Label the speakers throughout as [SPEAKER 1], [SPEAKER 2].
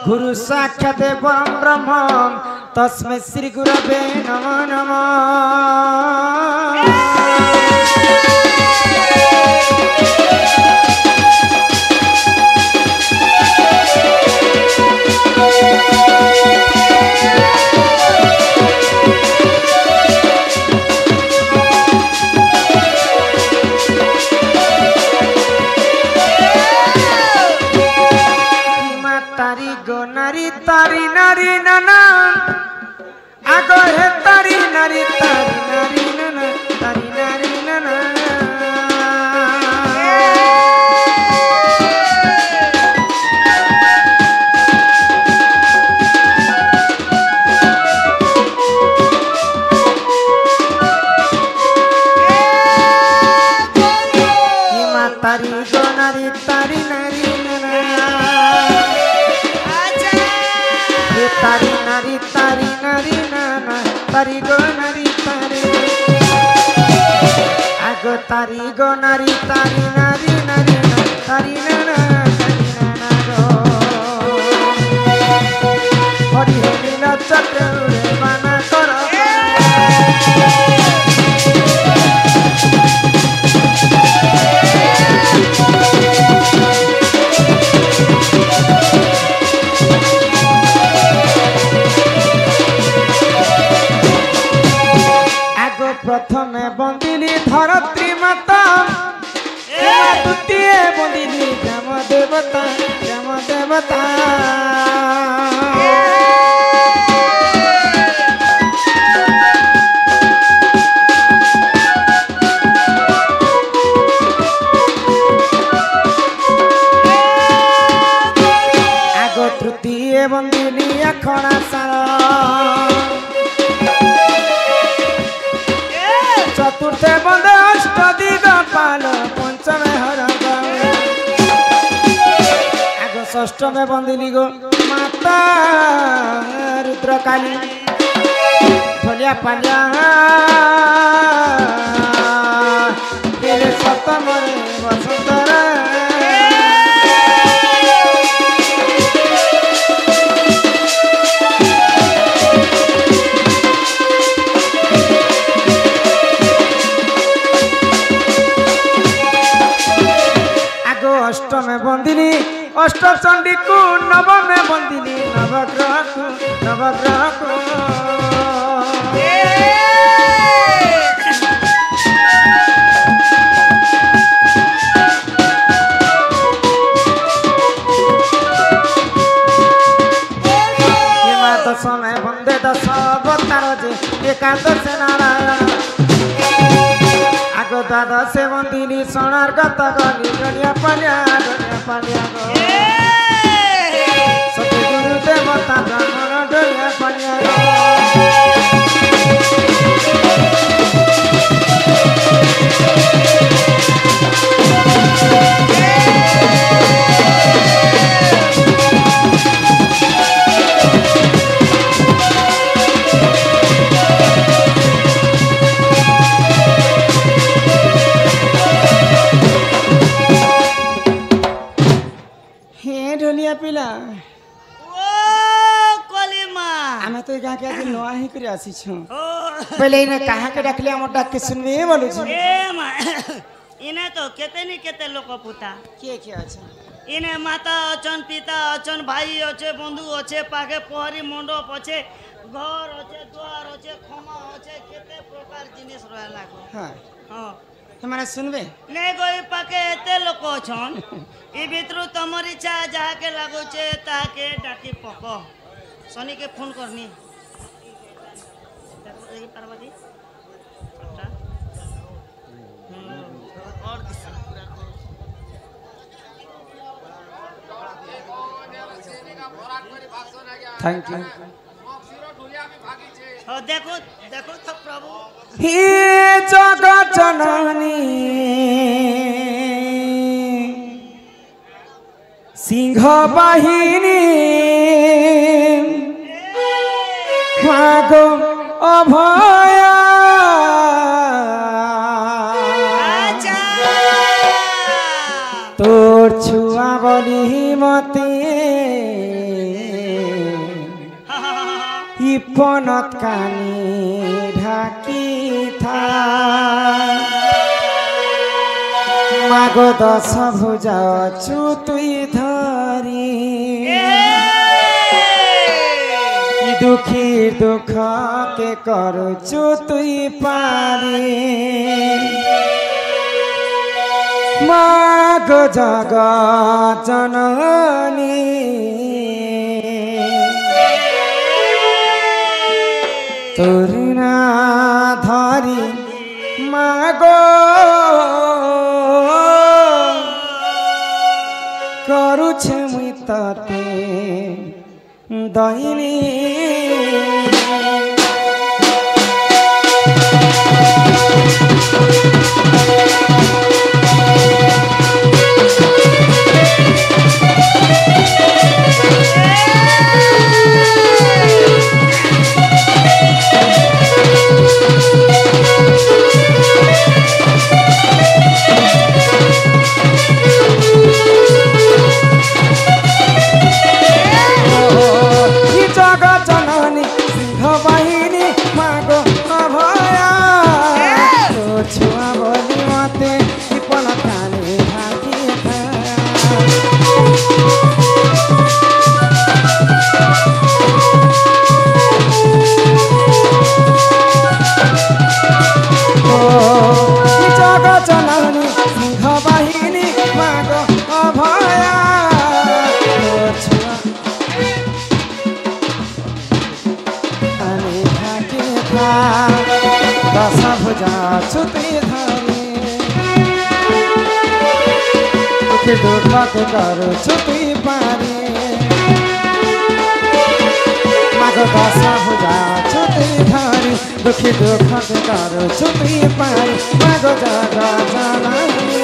[SPEAKER 1] गुरु साक्षात् परम ब्रह्म तस्मै श्री गुरवे नमो नमः। तारी नारी नाना आगो है तारी नारी नाना तारी नारी नाना तारी गो नारी तारी नारी तारी नारी नाना तारी गो नारी तारी आगो तारी गो नारी नारी तारी नाना गो हरि हरि चक्र माना करो प्रथमे बंदिली धरत्री माता द्वितीय बंदिली ग्राम देवता आगो तृतीय बंदिली अखड़ा सारा चतुर्थ बंद अष्ट दिगपाल पंचमे हर आगो षष्ठ में बंदिली गो माता रुद्रकाली ढोलिया पालिया सप्तम वसुंधरा अष्टमे बंदिनी अष्ट चंडी को नवमे बंदिनी नवग्रह को दशमे बंदे दश अवतार जे एकादश नारायण आगो द्वादश बंदिनी सोनार्गत गली डलिया पालिया गो सती गुरु देवता ब्राह्मण डलिया पालिया पिला आमे तो गाँ के आज नवा ही कर आसी छु पहले इने कहा के डाकले हम डाक के सुनबे बोलु छु
[SPEAKER 2] इने तो केते नि केते लोक पुता
[SPEAKER 1] के अच्छा
[SPEAKER 2] इने माता अचन पिता अचन भाई अचे बंधु अचे पाके पहरी मंडप अचे घर अचे द्वार अचे खमा अचे केते प्रकार जिनिस रहला को
[SPEAKER 1] हां
[SPEAKER 2] हां
[SPEAKER 1] हमारा सुनबे
[SPEAKER 2] नहीं कोई पाके एते लोक अछन ई भितरु तमर इच्छा जहा के लागो छे ता के डाकी पको सनी के फोन करनी देखो ये पार्वती और
[SPEAKER 1] थैंक यू
[SPEAKER 2] देखो देखो तो प्रभु
[SPEAKER 1] हे जगत जननी सिंह बाहिनी मागो अभय तोर छुआ बली मते বিপনত কানি ঢাকি থা মাগো দশ ভুজা অছু তুই ধরি দুঃখীর দুঃখ কে করছু তুই পারি মাগো জগৎ জননী তোর না ধরি মাগো করুছে মুই তাতে দৈনী दशा भुजा छुती धरी दुख के कर छुती पारी मागो दशा भुजा छुती धरी दुखी दुख के कर छुती पारी मागो जगा जननी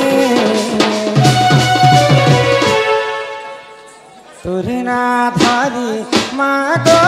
[SPEAKER 1] तुरी ना धरी मागो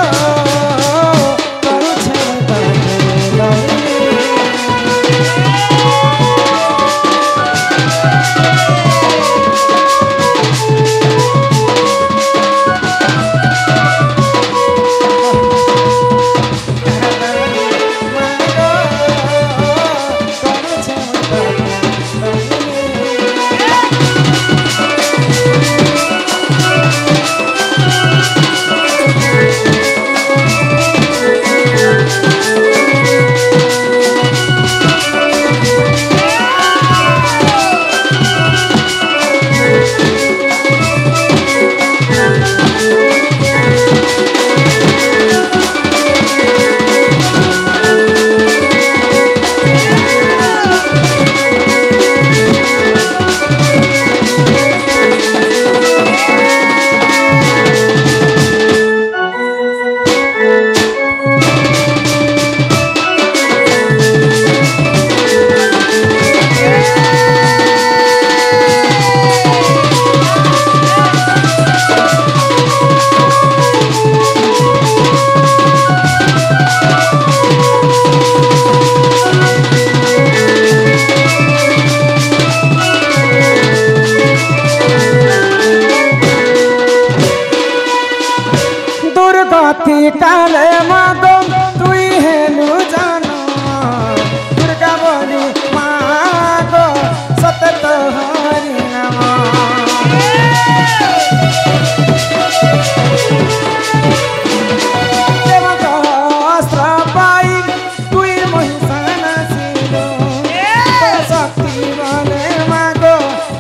[SPEAKER 1] काले मागो तुई हेलु जानो दुर्गा बोली मागो सतत हरि नाम देवको अस्त्र पाई तुई महिषान सिलो शक्ति बले मागो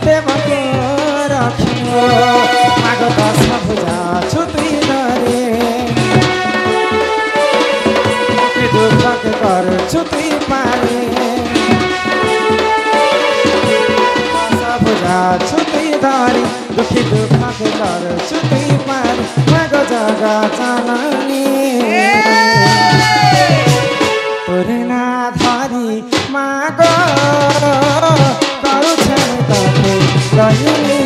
[SPEAKER 1] देवको रखियो मागो दश भुजा छुती धरे दुख कर छुती पारी भुजा छुती धरी दुखी दुख कर छुती पारी मागो जगा जननी तोरे ना धरी मागो करुछे तते दहिनी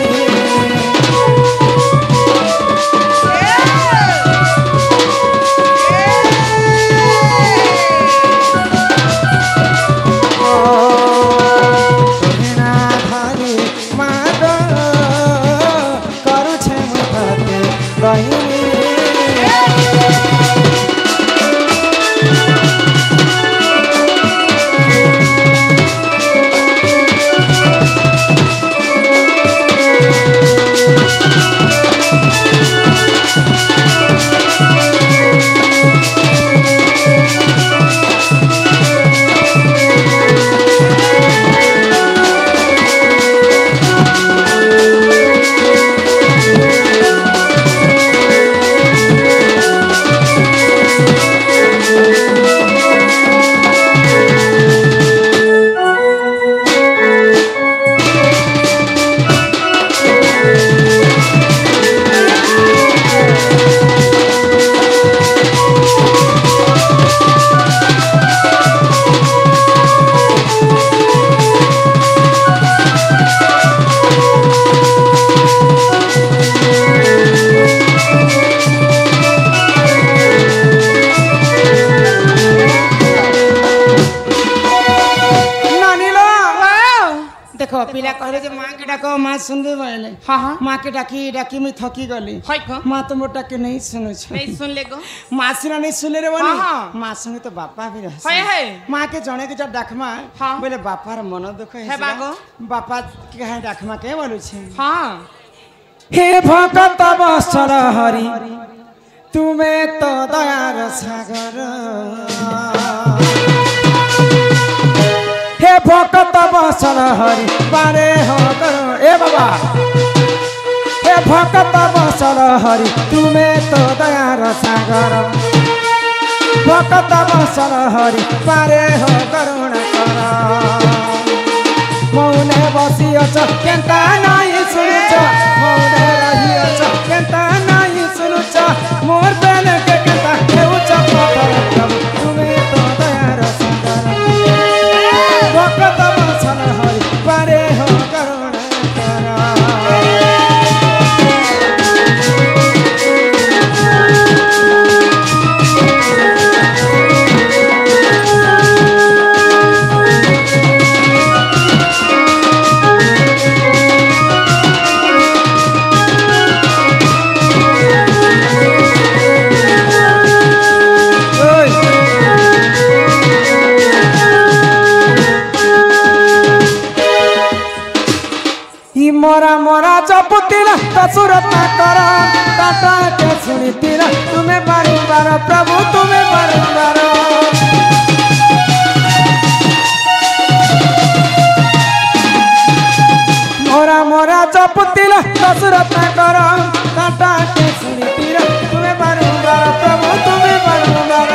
[SPEAKER 1] पिला कहले जे मां के डाको मां सुनबे बोले
[SPEAKER 3] हाँ हाँ
[SPEAKER 1] मां के डाकी डाकी मैं थकी गली
[SPEAKER 3] है को
[SPEAKER 1] मां तो मोटा के नहीं सुनो छ
[SPEAKER 3] नहीं सुन ले को
[SPEAKER 1] मां सिना नहीं सुने रे बोली
[SPEAKER 3] हाँ।
[SPEAKER 1] मां संगे तो बापा भी रह
[SPEAKER 3] है
[SPEAKER 1] मां के जणे के जब डाकमा
[SPEAKER 3] हाँ।
[SPEAKER 1] बोले बापा र मन दुख
[SPEAKER 3] है बागो
[SPEAKER 1] बापा के है डाकमा के बोलु छे
[SPEAKER 3] हाँ
[SPEAKER 1] हे भगत बसर हरि तुमे तो दयार सागर हे भगत बसर हरि बारे हो करो ए बाबा हे भगत बसर हरि तुमे तो दयार सागर भगत बसर हरि बारे हो करुणा कर मौने बसिअछ केन्ता नहीं सुनुछ मौने रहिअछ केन्ता नहीं सुनुछ मोर बेले के केन्ता हेउछ पतर प्रभु तुमे तो दयार सागर भगत बसर हरि बारे हो करुणा कर मोरा मोरा जपुतिला तसुरत ना कर टाटा के सुनितिला तुम्हें बारंबार प्रभु तुम्हें बारंबार मोरा मोरा जपुतिला तसुरत ना कर टाटा के सुनितिला तुम्हें बारंबार प्रभु तुम्हें बारंबार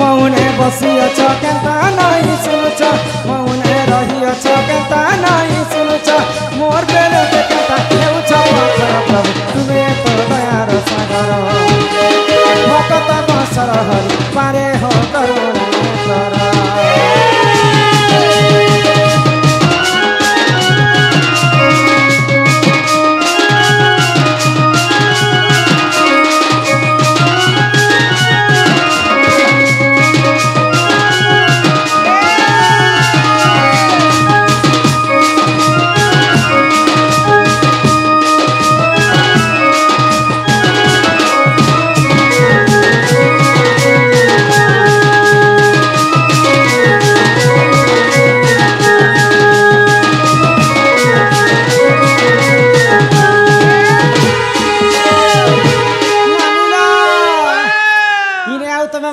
[SPEAKER 1] मौने बसिअछ केन्ता नहीं सुनुछ मौने रहिअछ केन्ता नहीं सुनुछ मोर बेले के केन्ता हेउछ पतर प्रभु तुमे तो दयार सागर भगत बसर हरि पारे हो करुणा कर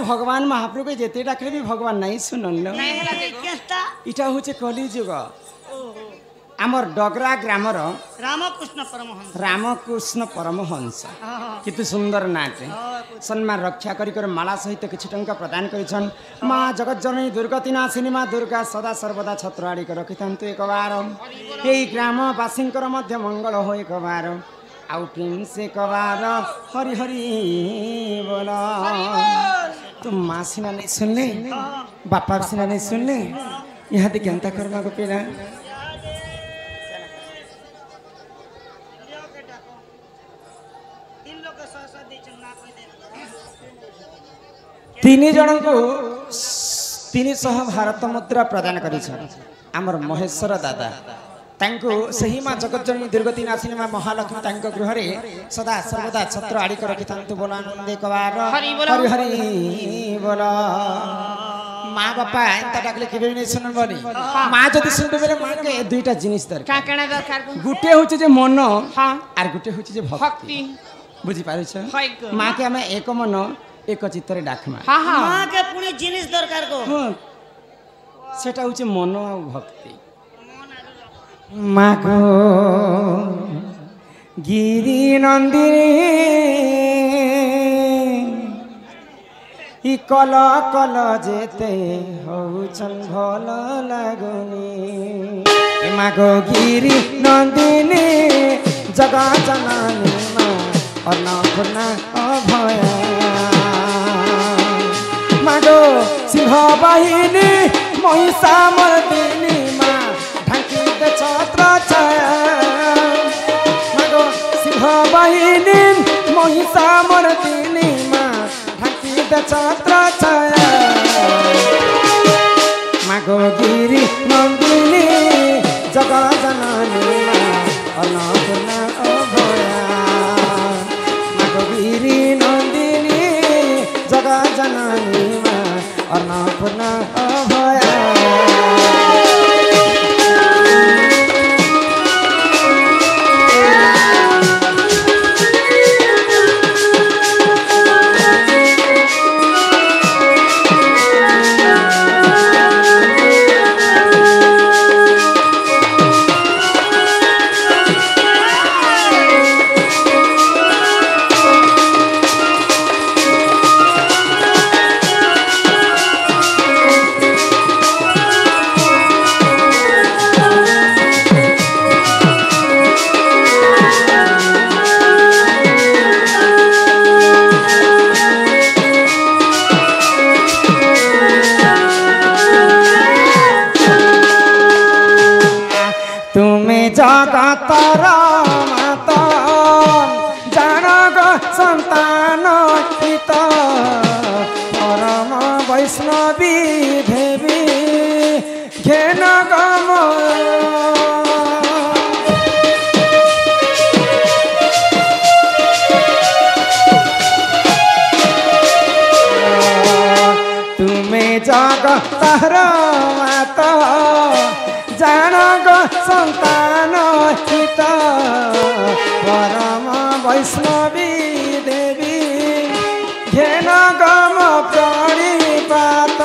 [SPEAKER 1] भगवान महाप्रभु के जेते डाकले भी भगवान नहीं सुनल इटा होचे कली जुग आमर डगरा ग्रामर रामकृष्ण परमहंस कितु सुंदर नाचे सम्मान रक्षा कर माला सहित किछि टंका प्रदान करिछन माँ जगत जननी दुर्गति नाशिनी माँ दुर्गा सदा सर्वदा छत्र आड़ी रखिथान्तु एक बार यही ग्रामवासींकर मध्य मंगल हो एक बार आउ प्रिंस एक बार हरि हरि बोला तुम माँ सिना नहीं सुनले बापा सिना नहीं सुनले यहाँ देखिए अंता करवा को पेला तीन जन को 300 भारत मुद्रा प्रदान कर महेश्वर दादा तांको सही माँ जगतजननी दुर्गति नाशिनी माँ महालक्ष्मी तांको गृह सदा सर्वदा छत्र आड़ी रखिथान्तु बोला आनंद एक बार हरि हरि बोला माँ बापा एंता डाकले केबे नहीं सुनन बनी माँ जदी सुनबे बेले माँ के दुईटा जिनिस दरकार
[SPEAKER 3] का केना दरकार
[SPEAKER 1] गुटे होचे जे मन
[SPEAKER 3] हां
[SPEAKER 1] आर गुटे होचे जे भक्ति बुझी पारुछ माँ के हमें एक मन एक चित्तरे डाकमा
[SPEAKER 3] हां हां
[SPEAKER 2] माँ के पुनी जिनिस दरकार को
[SPEAKER 1] हां सेटा होचे मन आ भक्ति माँ को गिरी नंदिनी इ कल कल जेते होउछन भल लागुनी माँ को गिरी नंदिनी जगा जननी माँ अन्नपूर्णा अभया माँ को सिंह वाहिनी महिषा मर्दिनी माँ ढांकी दे छत्र छाया माँ को सिंह वाहिनी महिषा मर्दिनी माँ ढांकी दे छत्र छाया माँ को गिरी नंदिनी जननी माँ अन्नपूर्णा अभया जगतर माता जनक संतान हित परम वैष्णवी देवी घेन गम तुम्हें जगतर माता जनक संतान हित परम वैष्णवी देवी घेन गम प्रणिपात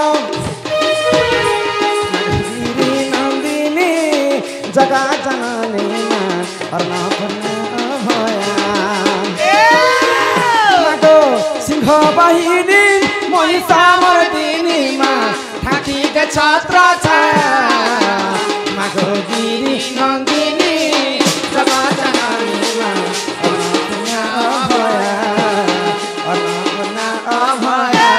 [SPEAKER 1] नंदिनी जगा जननी अन्नपूर्णा अभया सिंह बाहिनी महिषामर्दिनी माँ ठाठी के छत्र छाया गिरी नंदिनी जगजननी माँ अन्नपूर्णा अभया अन्नपूर्णा अभया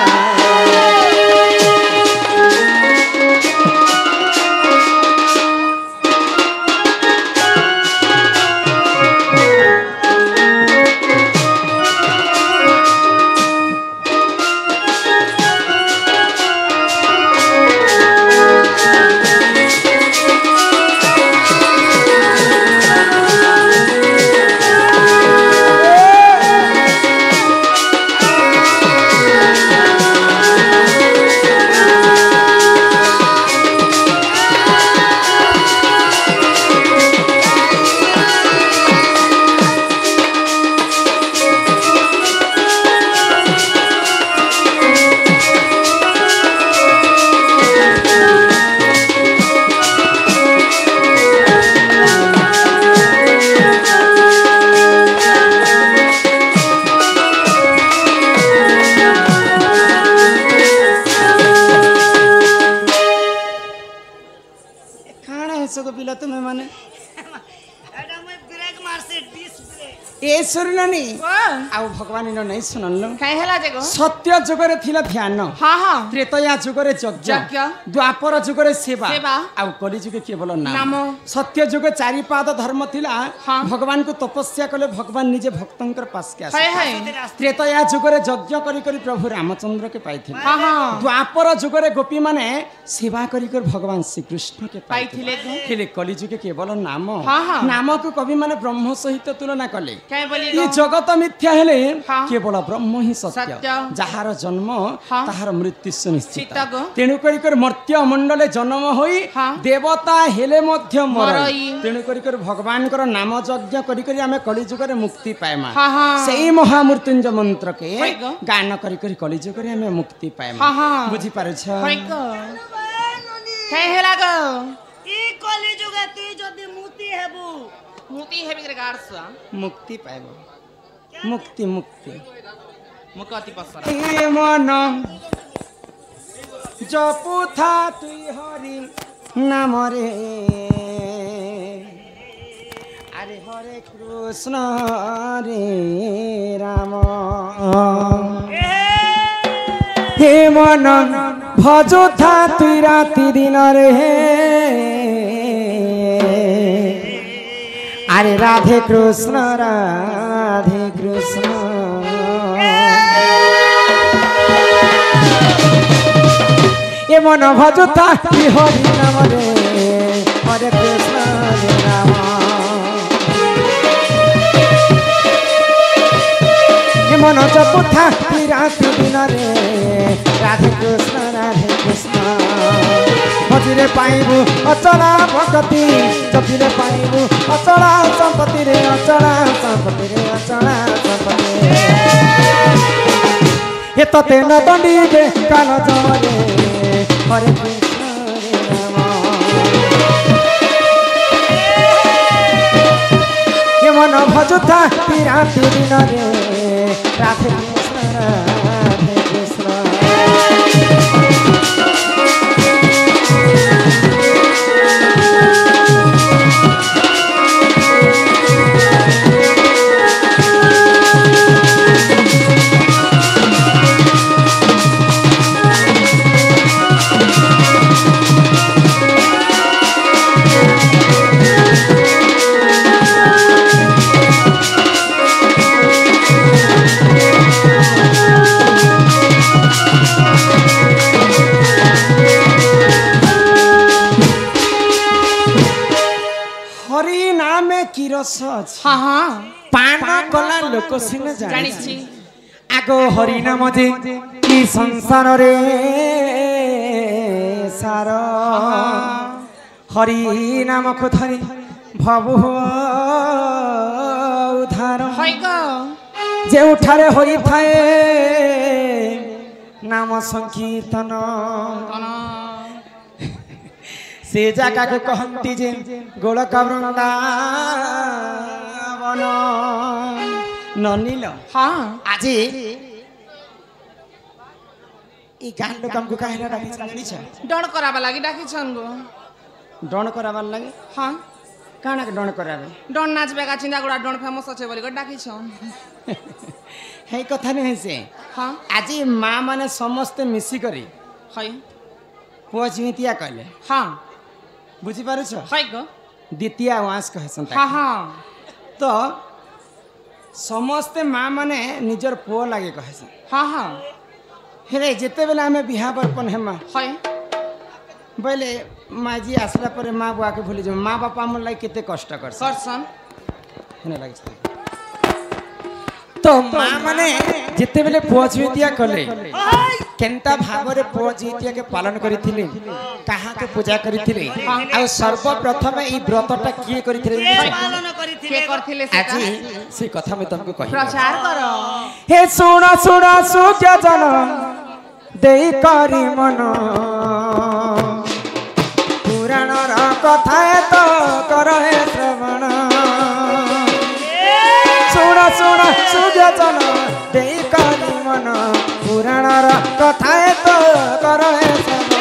[SPEAKER 1] तुम्हें माने ए सुननी आउ भगवान इन नहीं सुनल सत्य जुगरे थिला ध्यान त्रेतया जुगरे यज्ञ द्वापर जुगरे सेवा आउ कली जुगे केवल नाम सत्य जुगे चारि पाद धर्म थिला भगवान को तपस्या कले भगवान निजे भक्तंकर पास के आसे त्रेतया जुगरे यज्ञ करी करी प्रभु रामचंद्र के पाइथिले द्वापर जुगरे गोपी माने सेवा करी कर भगवान श्री कृष्ण के पाइथिले कली जुगे केवल नाम नाम को कवि माने ब्रह्म सहित तुलना कले ये जगत मिथ्या हेले केवल ब्रह्म ही सत्य जहार जन्म ताहार मृत्यु सुनिश्चित तेणु करी कर मर्त्य मंडले जन्म होई देवता हेले मध्य मरई तेणु करी कर भगवान कर नाम यज्ञ करी करी हमें कली जुग रे मुक्ति पाएमा सेही महामृत्युंजय मंत्र के गान करी करी कली जुग रे हमें मुक्ति पाएमा बुझी पारे छ
[SPEAKER 2] हे हेला गो ई कली जुगे तू जदी मुक्ति हेबू मुक्ति हेबी के गार्स
[SPEAKER 1] मुक्ति पाएबो मुक्ति मुक्ति
[SPEAKER 2] मुक्ति पसर
[SPEAKER 1] ए मन जपु था तुई हरि नाम रे अरे हरे कृष्ण रे राम हे मन भजो था तुई राति दिन रे अरे राधे कृष्ण ये मन भजता हरि नाम रे हरे कृष्ण रे राम ये मन जपुथा राति दिन रे राधे कृष्ण मझिरे पाइबु अचला भगति जतिरे पाइबु अचला संपत्ति रे अचला संपत्ति रे अचला संपत्ति हे तते न दंडिबे काल जरे हरे कृष्ण रे राम हे मन भजुथा राति दिन रे राधे कृष्ण राधे कृष्ण
[SPEAKER 3] हाँ हाँ
[SPEAKER 1] पान कला लोक सिने
[SPEAKER 3] जानिछि
[SPEAKER 1] आगो हरि नाम जे की संसार रे सार हरि नाम को धरि भव उद्धार
[SPEAKER 3] होइगो
[SPEAKER 1] जे उठारे होई थाए नाम संकीर्तन से जगह को कहती जे गोलक वृंदावन ननील
[SPEAKER 3] हाँ
[SPEAKER 1] आज ई गान लोक हमको काहेला डाकी जानी छ
[SPEAKER 3] डण कराबा लागि डाकी छन गो
[SPEAKER 1] डण कराबार लागि
[SPEAKER 3] हाँ
[SPEAKER 1] काना के डण कराबे
[SPEAKER 3] डण नाच बेगा चिंदा गुडा डण फेमस अछि बोली गो डाकी छन
[SPEAKER 1] हे कथा नहीं से
[SPEAKER 3] हाँ
[SPEAKER 1] आज मां माने समस्त मिसी करी
[SPEAKER 3] है
[SPEAKER 1] पुआ जितिया कहले
[SPEAKER 3] हाँ
[SPEAKER 1] बुझी पारु छ
[SPEAKER 3] है गो
[SPEAKER 1] द्वितीय वास कहसन
[SPEAKER 3] हाँ हाँ
[SPEAKER 1] तो समस्ते माँ माने निजर पुओ लागे कहसन
[SPEAKER 3] हाँ हाँ
[SPEAKER 1] हेरे जेते बेला हमें बिहा बरपन हेमा
[SPEAKER 3] है
[SPEAKER 1] बोले माँ जी आसला पर माँ बुआ के भूली जाओ माँ बापा मन लागे केते कष्ट
[SPEAKER 3] करसन
[SPEAKER 1] हेने लागे तो माँ माने जेते बेले पुओ जितिया कले केनता भावरे पुओ जितिया के पालन करिथिले कहाँ के पूजा करिथिले आ सर्वप्रथम ई व्रतटा किए करिथिले
[SPEAKER 2] पालन
[SPEAKER 3] के करथिले से
[SPEAKER 1] आज से कथा में तुमको कहि
[SPEAKER 3] प्रचार करो
[SPEAKER 1] हे सुना सुना सुख्य जन देई करी मन पुराण र कथा तो कर हे श्रवण सुना सुना सुख्य जन देई करी मन पुराण र कथा तो कर हे श्रवण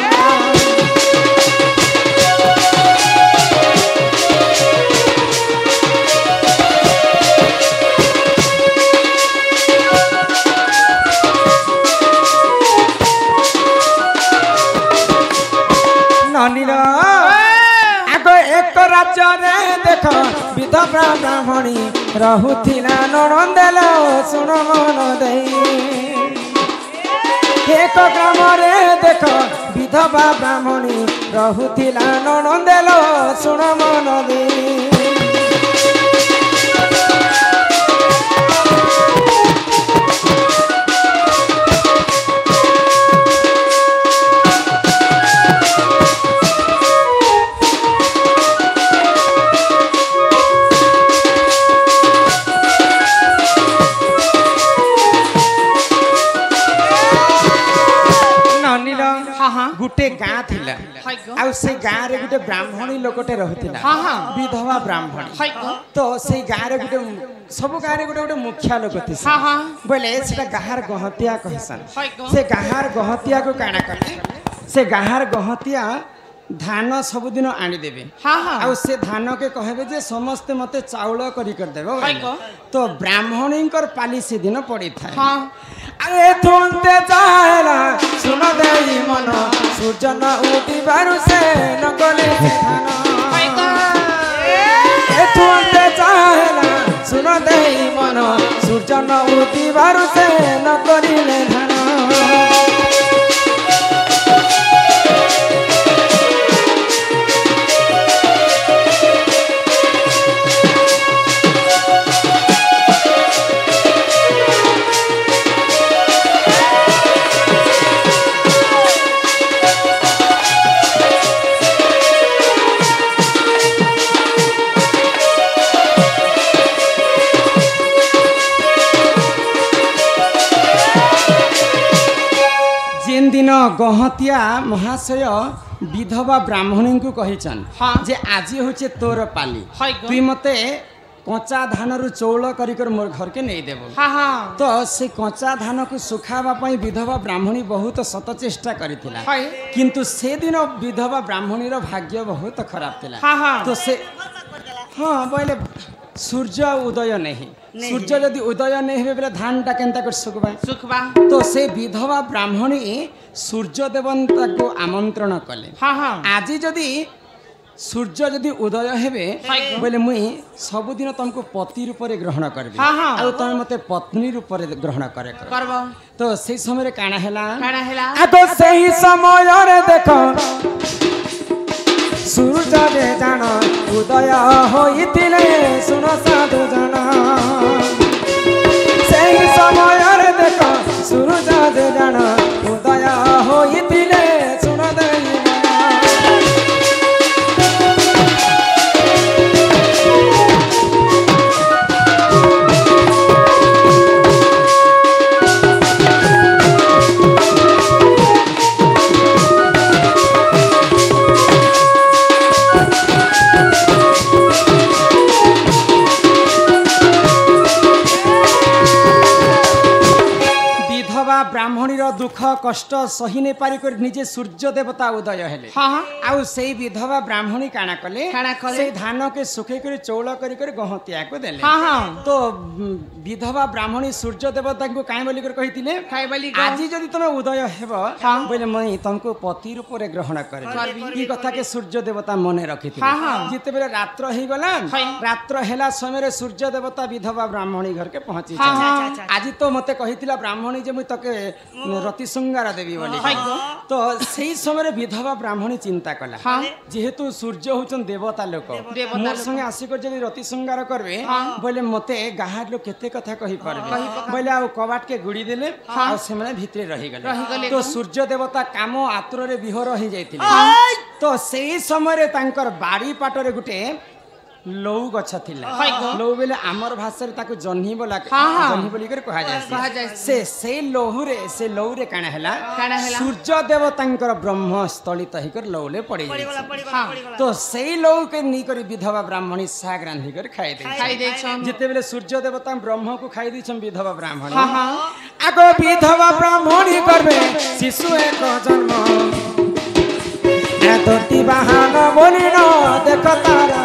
[SPEAKER 1] आग एक राज्य रे देख विधवा ब्राह्मणी रहुथिला ननंदेल सुन मन देई एक ग्राम रे देख विधवा ब्राह्मणी रहुथिला ननंदेल सुन मन देई गुटे गाँ थिला आ से गाँ रे गुटे ब्राह्मणी लोकटे रहथिला विधवा ब्राह्मणी तो से गाँ रे गुटे सब गाँ रे गुटे गुटे मुखिया लोक थिस बोले सेटा गाहार गहतिया कहसन से गाहार गहतिया को काना करे से गाहार गहतिया धान सब दिन आनी देबे आ से धान के कहबे जे समस्त मते चाउल करी कर देबो तो ब्राह्मणींकर पाली से दिन पड़ी था अरे थोंते जाएला सुन देई मन सूर्य न उठी बारु से न गले धान ए थोंते जाएला सुन देई मन सूर्य न उठी बारु से न करिले धान जेन दिन गहतिया महाशय विधवा ब्राह्मणी को कहिचन
[SPEAKER 3] हाँ।
[SPEAKER 1] जे आज होचे तोर पाली
[SPEAKER 3] हाय गो।
[SPEAKER 1] तुई मते कच्चा धान रु चौल करिकर मोर घर के नहीं देबो
[SPEAKER 3] हाँ हाँ
[SPEAKER 1] तो से कच्चा धान को सुखावा पई विधवा ब्राह्मणी बहुत सत चेष्टा करिथिला
[SPEAKER 3] हाय
[SPEAKER 1] किंतु से दिन विधवा ब्राह्मणी रो भाग्य बहुत खराब थिला
[SPEAKER 3] हाँ हाँ
[SPEAKER 1] तो से हाँ बोले सूर्य उदय नहीं सूर्य यदि उदय नहीं हे बेले धान टा केनता कर सुखबा
[SPEAKER 3] सुखबा
[SPEAKER 1] तो से विधवा ब्राह्मणी सूर्य देवता को आमंत्रण कले
[SPEAKER 3] हाँ हाँ
[SPEAKER 1] आज जदि सूर्य जदि उदय हेबे बोले मुई सबुदिन तुमको पति रूप में ग्रहण करबी
[SPEAKER 3] हाँ, हाँ।
[SPEAKER 1] आ तुम मते पत्नी रूप में ग्रहण करे
[SPEAKER 3] करबो
[SPEAKER 1] तो से समय रे काना हेला
[SPEAKER 3] काना हेला
[SPEAKER 1] आ तो सही समय रे देखो सूर्य रे जान उदय होइतिले सुन साधु जन सही समय रे देखो सूर्य रे जान उदय होइतिले सुन देई ब्राह्मणी दुख कष्ट सही नहीं पारी कर निजे सूर्य देवता उदय हेले
[SPEAKER 3] हाँ हाँ
[SPEAKER 1] आउ से विधवा ब्राह्मणी काना कले
[SPEAKER 3] काना कले?
[SPEAKER 1] से धान के सुखे कर चौल कर गहतिया को देले
[SPEAKER 3] हाँ हाँ
[SPEAKER 1] तो विधवा ब्राह्मणी सूर्य देवता को काई बोली कर कहितिले
[SPEAKER 3] खाई बोली
[SPEAKER 1] आज जदि तुम उदय हेब
[SPEAKER 3] हाँ।
[SPEAKER 1] बोले मई तुमको पति रूप में ग्रहण करे ई कथा के सूर्य देवता मने रखिथिले
[SPEAKER 3] हाँ, हाँ।
[SPEAKER 1] जिते बेले रात्र हे गला
[SPEAKER 3] हाँ।
[SPEAKER 1] रात्र हेला समय रे सूर्य देवता विधवा ब्राह्मणी घर के पहुंची
[SPEAKER 3] हाँ, हाँ।
[SPEAKER 1] आज तो मते कहितिला ब्राह्मणी जे मुई तके रति श्रृंगार देवी बोली
[SPEAKER 3] हाँ।
[SPEAKER 1] तो सही समय विधवा ब्राह्मणी चिंता कला
[SPEAKER 3] हाँ।
[SPEAKER 1] जेहेतु सूर्य होचन देवता लोक
[SPEAKER 3] देवता
[SPEAKER 1] मोर
[SPEAKER 3] लोक।
[SPEAKER 1] संगे आसिकर जदि रति श्रृंगार करबे
[SPEAKER 3] हाँ।
[SPEAKER 1] बोले मते गाहार लोक केते कथा कहि परबे बोले आ कबाट के गुड़ी देले
[SPEAKER 3] हाँ।
[SPEAKER 1] आ से माने भितरे रहि
[SPEAKER 3] रहिगले
[SPEAKER 1] गले तो
[SPEAKER 3] कौन?
[SPEAKER 1] सूर्य देवता काम आतुर रे विहर रहि जाइतिले
[SPEAKER 2] आय!
[SPEAKER 1] तो सही समय रे तांकर बाड़ी पाटरे गुटे लौ गछ थिला
[SPEAKER 3] हाय गो।
[SPEAKER 1] लौ बेले आमर भाषा रे ताको जन्ही बोला
[SPEAKER 3] हाँ, हाँ।
[SPEAKER 1] जन्ही बोली कर कहा
[SPEAKER 3] कहा
[SPEAKER 1] जाय
[SPEAKER 3] जाय।
[SPEAKER 1] से लौ रे काना हेला
[SPEAKER 3] काना हेला?
[SPEAKER 1] सूर्य देवतांकर ब्रह्म स्थलित हिकर लौले पड़ी
[SPEAKER 2] पड़ीगला
[SPEAKER 1] जाय
[SPEAKER 2] पड़ीगला
[SPEAKER 3] हाँ।
[SPEAKER 2] पड़ीगला
[SPEAKER 1] तो सही लौ के नी करी विधवा ब्राह्मणी साग रांधी कर खाई दे
[SPEAKER 3] खाई दे छन
[SPEAKER 1] जिते बेले सूर्य देवता ब्रह्म को खाई दी विधवा ब्राह्मणी
[SPEAKER 3] हाँ हाँ
[SPEAKER 1] आगो विधवा ब्राह्मणी करबे शिशु एक जन्म धोती बाहन बोली न देख तारा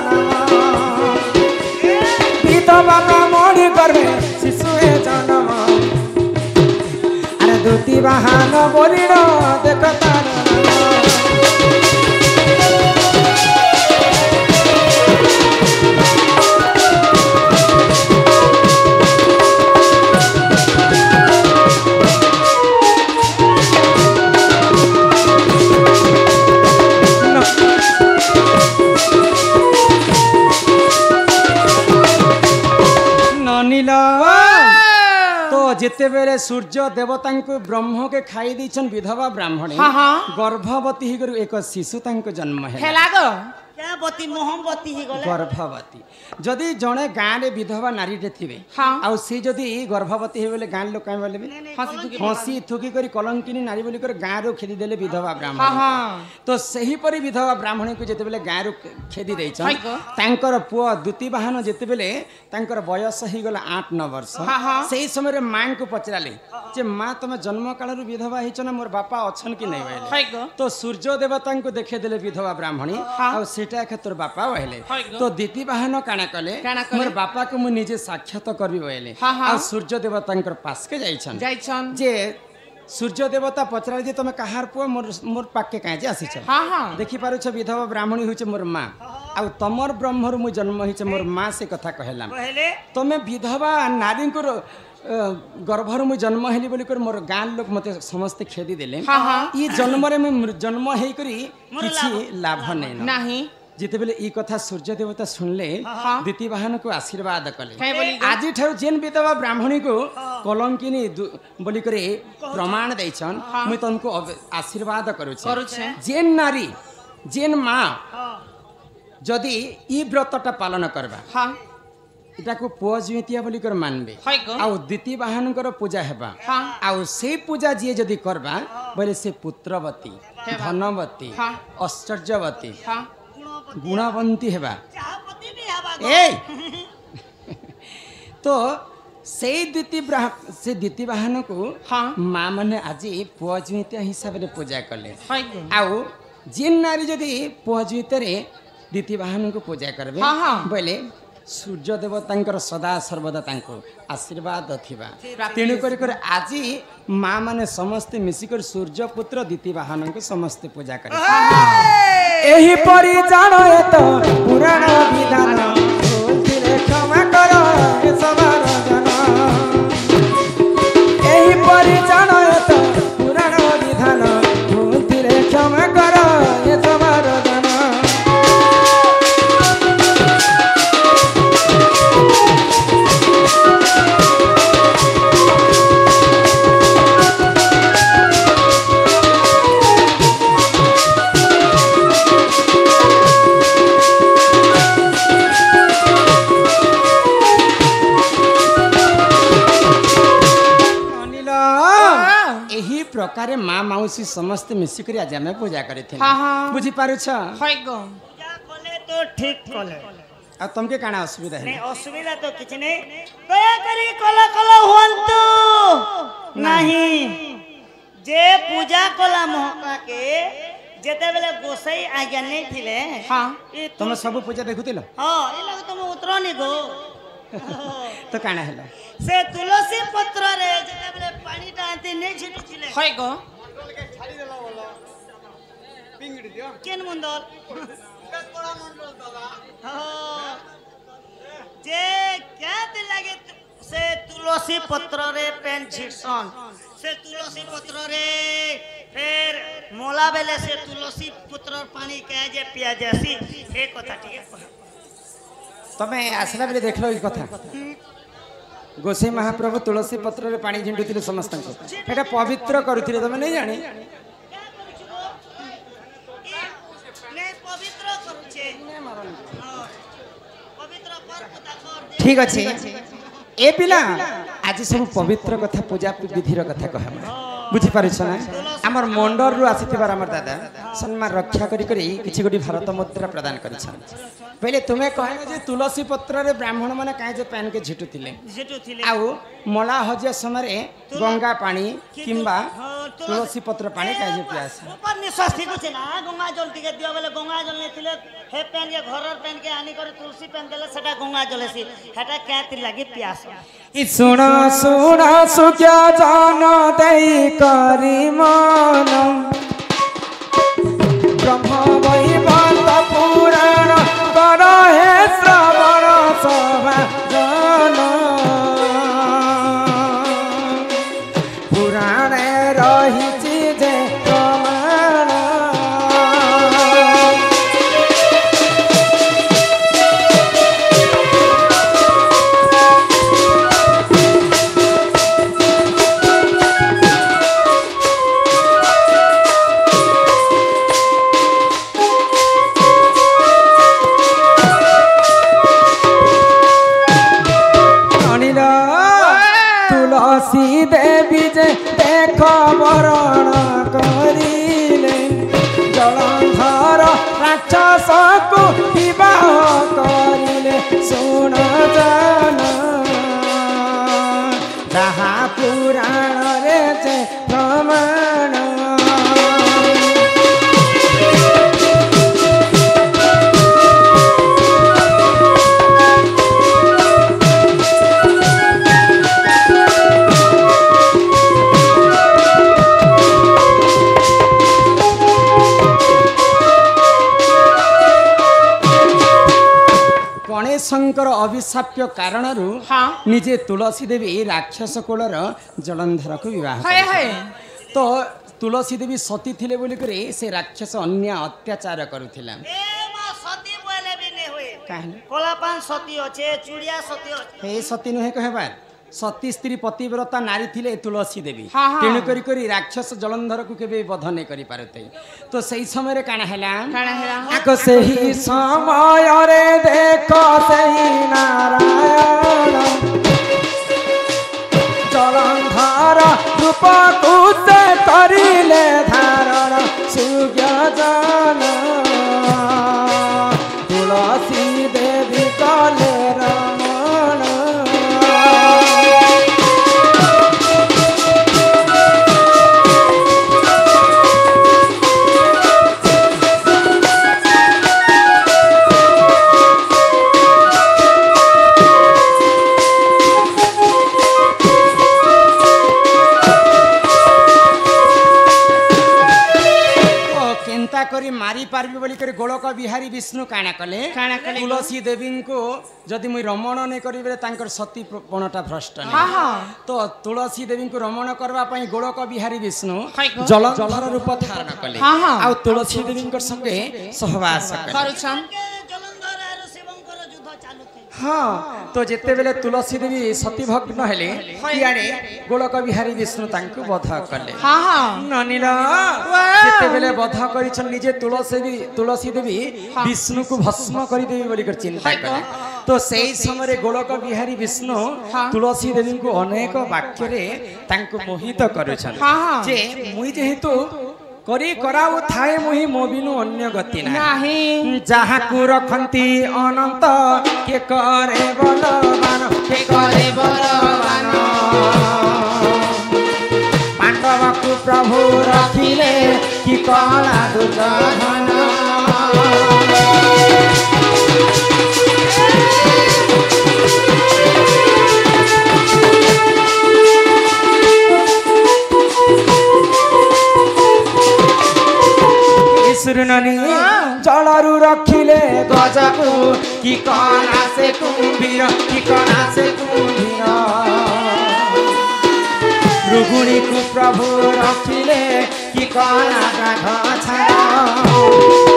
[SPEAKER 1] विधवा ब्राह्मणी करबे शिशु एक जन्म अरे धोती बाहन बोली न देख तारा नील तो जिते बेले सूर्य देवता को ब्रह्म के खाई दीछन विधवा ब्राह्मणी
[SPEAKER 3] हाँ, हाँ।
[SPEAKER 1] गर्भवती ही एक शिशु तांको जन्म है
[SPEAKER 3] हेला गो
[SPEAKER 2] क्या बती मोहम्मती ही गले
[SPEAKER 1] गर्भवती जदि जड़े गाँव में विधवा नारी थे
[SPEAKER 3] हाँ।
[SPEAKER 1] आउ सी जदि गर्भवती हो गाँव लोक बोले हसी थुकी कर कलंकिनी नारी बोली कर गाँव रू खेदी देले विधवा
[SPEAKER 3] हाँ
[SPEAKER 1] ब्राह्मण
[SPEAKER 3] हाँ
[SPEAKER 1] तो सही परी विधवा ब्राह्मणी को जिते बेले गाँव रू खेदी देछन
[SPEAKER 3] हाय गो।
[SPEAKER 1] तांकर पुआ द्वितीय बाहन जिते बेले तांकर बयस ही गला 8-9 वर्ष
[SPEAKER 3] हाँ, हाँ।
[SPEAKER 1] सही समय रे मां को पचराले जे मां तुम जन्म काल रू विधवा हिच ना मोर बापा अछन कि नहीं
[SPEAKER 3] हाय
[SPEAKER 1] बोले
[SPEAKER 3] गो।
[SPEAKER 1] तो सूर्य देवता को देखे देले विधवा ब्राह्मणी
[SPEAKER 3] हाँ।
[SPEAKER 1] आ सेटा तोर बापा कहले
[SPEAKER 3] हाय गो।
[SPEAKER 1] तो द्वितीय बाहन काना कले
[SPEAKER 3] काना कले?
[SPEAKER 1] मोर बापा को मु निजे साक्षात करबी बोले
[SPEAKER 3] हाँ, हाँ।
[SPEAKER 1] आ सूर्य देवता पास के जाइछन
[SPEAKER 3] जाई छन
[SPEAKER 1] जे सूर्य देवता पचरा जे तुम कहार पुआ मोर मोर पाके काहे जे आसीछ
[SPEAKER 3] हाँ हाँ
[SPEAKER 1] देखि पारुछ विधवा ब्राह्मणी होइछ मोर मां आ तमर ब्रह्मरु मु जन्म होइछ मोर मां से कथा कहला
[SPEAKER 2] पहले
[SPEAKER 1] तमे विधवा नारी को गर्भर मु जन्म हेली बोली कर मोर गाँ लोक मते समस्त खेदी देले
[SPEAKER 3] हाँ, हाँ।
[SPEAKER 1] ई जन्म रे मु जन्म हेई करी
[SPEAKER 2] मोर
[SPEAKER 1] किछि लाभ नै न
[SPEAKER 3] नहीं
[SPEAKER 1] जिते बेले ई कथा सूर्य देवता सुनले
[SPEAKER 3] हाँ।
[SPEAKER 1] द्वितीय वाहन को आशीर्वाद कले
[SPEAKER 3] काहे बोली गो?
[SPEAKER 1] आज ठाउ जेन विधवा ब्राह्मणी को कलंकिनी बोली करे प्रमाण दैछन
[SPEAKER 3] हाँ।
[SPEAKER 1] मुई तनको आशीर्वाद करू
[SPEAKER 3] करूछे।
[SPEAKER 1] जेन नारी जेन मां
[SPEAKER 2] हाँ
[SPEAKER 1] जदि ई व्रतटा पालन करबा
[SPEAKER 3] हाँ
[SPEAKER 1] ଏଟାକୁ ପୁଅ ଜୁଇତିଆ ବୋଲି କରି ମାନିବେ
[SPEAKER 3] ହଇ ଗୋ
[SPEAKER 1] ଆଉ ଦ୍ୱିତୀୟ ବାହନଙ୍କର ପୂଜା ହେବା
[SPEAKER 3] ହଁ
[SPEAKER 1] ଆଉ ସେଇ ପୂଜା ଯିଏ ଯଦି କରବା ବୋଲେ ସେ ପୁତ୍ରବତୀ ଧନବତୀ
[SPEAKER 3] ହଁ
[SPEAKER 1] ଐଶ୍ୱର୍ଯ୍ୟବତୀ
[SPEAKER 3] ହଁ
[SPEAKER 1] ଗୁଣବନ୍ତୀ ହେବା
[SPEAKER 2] ଚାହାପତି ବି ହେବା
[SPEAKER 1] এই তো সেই দ্বিতীয় বাহনକୁ
[SPEAKER 3] ହଁ
[SPEAKER 1] মা মানে আজি পুଅ ଜୁଇତିଆ ହିସାବରେ ପୂଜା କଲେ
[SPEAKER 3] ହଇ ଗୋ
[SPEAKER 1] ଆଉ ଯିଏ ନାରୀ ଯଦି ପୁଅ ଜୁଇତରେ ଦ୍ୱିତୀୟ ବାହନକୁ ପୂଜା କରିବେ
[SPEAKER 3] ହଁ, ହଁ।
[SPEAKER 1] ବୋଇଲେ ସୂର୍ଯ୍ୟ ଦେବତାଙ୍କର ସଦା ସର୍ବଦା ତାଙ୍କୁ ଆଶୀର୍ବାଦ ଥିବା
[SPEAKER 3] ପ୍ରାପ୍ତି
[SPEAKER 1] ତେଣୁ କରି ଆଜି ମା ମାନେ ସମସ୍ତେ ମିଶିକରି ସୂର୍ଯ୍ୟ ପୁତ୍ର ଦ୍ୱିତୀୟ ବାହନକୁ ସମସ୍ତେ ପୂଜା କରେ ଏହିପରି ଜାଣ ତ ପୁରାଣ ବିଧାନ ଭୁଲଥିଲେ କ୍ଷମା କର ଏ ସବାର ଜନ ଏହିପରି ଜାଣ ତ ପୁରାଣ ବିଧାନ ଭୁଲଥିଲେ କ୍ଷମା କର ଏ ସବାର ଜନ ଏହି ପ୍ରକାରେ ମା ମାଉସୀ ସମସ୍ତେ ମିଶିକରି ଆଜି ଆମେ ପୂଜା କରିଥିଲେ
[SPEAKER 3] ହଁ, ହଁ।
[SPEAKER 1] ବୁଝିପାରୁଛ
[SPEAKER 3] ହଇ ଗୋ
[SPEAKER 2] ପୂଜା କଲେ ତ ଠିକ କଲେ
[SPEAKER 1] ଆଉ ତମକେ କାଣା ଅସୁବିଧା
[SPEAKER 2] ନାଇଁ
[SPEAKER 1] ହେଲା
[SPEAKER 2] ଅସୁବିଧା ତ କିଛି ନାଇଁ ଦୟାକରି କଲ କଲ ହୁଅନ୍ତୁ ନାହିଁ ଯେ ପୂଜା କଲା ମହକାକେ ଯେତେବେଳେ ଗୋସାଇ ଆଜ୍ଞା ନେଇଥିଲେ
[SPEAKER 3] ହଁ
[SPEAKER 2] ଏ
[SPEAKER 1] ତମେ ସବୁ ପୂଜା ଦେଖୁଥିଲ
[SPEAKER 2] ହଁ ଏ ଲାଗୁ ତମ ଉତ୍ତରନି ଗো
[SPEAKER 1] ତ କାଣା ହେଲା
[SPEAKER 2] ସେ ତୁଳସୀ ପତ୍ରରେ ଯେତେବେଳେ ପାଣିଟା ଏମିତି ନେଇ ଛିଟୁଥିଲେ
[SPEAKER 3] ହଇ ଗୋ
[SPEAKER 2] କେନ୍ ମୁଣ୍ଡଲ ଯେ କେତେ ଲାଗେ ସେ ତୁଳସୀ ପତ୍ରରେ ପେନ୍ ଛିଟସନ୍ ସେ ତୁଳସୀ ପତ୍ରରେ ଫେର ମୋଲା ବେଲେ ସେ ତୁଳସୀ ପତ୍ରର ପାଣି କେ ଯେ ପିଆ ଯାସି ଏ କଥା ଟିକେ କହ
[SPEAKER 1] ତମେ ଆସିଲା ବେଳେ ଦେଖିଲ ଏଇ କଥା ଗୋସାଇ ମହାପ୍ରଭୁ ତୁଳସୀ ପତ୍ରରେ ପାଣି ଝିଣ୍ଡୁଥିଲେ ସମସ୍ତଙ୍କୁ ଏଟା ପବିତ୍ର କରୁଥିଲେ ତମେ ନେଇ ଜାଣି
[SPEAKER 2] ପବିତ୍ର କରୁଛେ ପବିତ୍ର
[SPEAKER 1] ଠିକ ଅଛି ଏ ପିଲା ଆଜି ସବୁ ପବିତ୍ର କଥା ପୂଜା ବିଧିର କଥା କହବା ବୁଝିପାରୁଛ ନା ଆମର ମଣ୍ଡଳରୁ ଆସିଥିବାର ଆମର ଦାଦା ସମ୍ମାନ ରକ୍ଷା କରି କିଛି ଗୋଟି ଭାରତ ମୁଦ୍ରା ପ୍ରଦାନ କରିଛନ୍ତି କହିଲେ ତୁମେ କହିବ ଯେ ତୁଳସୀ ପତ୍ରରେ ବ୍ରାହ୍ମଣ ମାନେ କାହିଁ ଯେ ପ୍ୟାନ୍କେ ଝିଟୁଥିଲେ ଆଉ ମଲା ହଜିଆ ସମୟରେ ଗଙ୍ଗା ପାଣି କିମ୍ବା ତୁଳସୀ ପତ୍ର ପାଣି କାହିଁ ଯେ ପିଆସେ
[SPEAKER 2] ऊपर निश्वास ठीक होचे ना गंगा जल टिके दियो बेले गंगा जल नेथिले हे पेन के घरर पेन के आनी करे तुलसी पेन देले सेटा गंगा जलेसी हेटा क्याति लागि प्यास
[SPEAKER 1] इ सुण सुण सुख्या जान देई करी मन ब्रह्म वैवर्त पुराण कर हे श्रवण सभा जन पुराणे रहिछि जे प्रमाण तुलसी देवी जे देख वरण करिले जलंधर राक्षस को विवाह करिले सुन जान जहा पुराण रे जे प्रमाण गणेशंकर अभिशाप्य कारणरू
[SPEAKER 3] हाँ
[SPEAKER 1] निजे तुलसी देवी राक्षस कुलर जलंधर को विवाह
[SPEAKER 3] हाय हाय
[SPEAKER 1] तो तुलसी देवी सती थिले बोली करे से राक्षस अन्य अत्याचार करुथिला
[SPEAKER 2] ए मा सती बोले भी ने होए
[SPEAKER 1] काहे
[SPEAKER 2] कोलापान सती होचे चुड़िया सती होचे
[SPEAKER 1] हे सती नुहे कहबा सती स्त्री पतिव्रता नारी थिले तुलसी देवी
[SPEAKER 3] हाँ, हाँ।
[SPEAKER 1] तेणु करी करी राक्षस जलंधर को केबे बध नै करि पारते तो सही समय रे काना हैला
[SPEAKER 3] काना हैला?
[SPEAKER 1] आको सही समय रे देखो सही नारायण जलंधर रूप कुसे करिले धारण सुज्ञ जन तुलसी देवी कले रमण करी मारी पारबी बोली कर गोलक बिहारी विष्णु काना कले तुलसी देवी को जदि मुई रमण नै करिबे तांकर सती पणटा भ्रष्ट नै तो तुलसी देवी को रमण करबा पई गोलक बिहारी विष्णु जलंधर रूप धारण कले आ तुलसी देवी को संगे सहवास करुछन
[SPEAKER 2] जलंधर आरो शिवंकर युद्ध चालू थे
[SPEAKER 1] हाँ तो जेते बेले तुलसी देवी सती भग्न हेले इयाडे गोलक बिहारी विष्णु तांको वध कले ननिला जेते बेले वध करिछन निजे तुलसी देवी विष्णु को भस्म करि देवी बोली कर चिंता कले तो सेही समय गोलक बिहारी विष्णु तुलसी देवी को अनेक वाक्य रे तांको मोहित करुछन जे मुई जेहेतु करी कराउ थाए मुही मोबिनु अन्य गति नाही जहा को रखंती अनंत के करे बलवान के करे बलवान पांडव को प्रभु रखिले कि कला दुर्योधन सुरननी जलरु रखिले गजको कि कना से कुंभीर कि कना से कुंभीर रुगुणी को प्रभु रखिले कि कना गाढ छाड़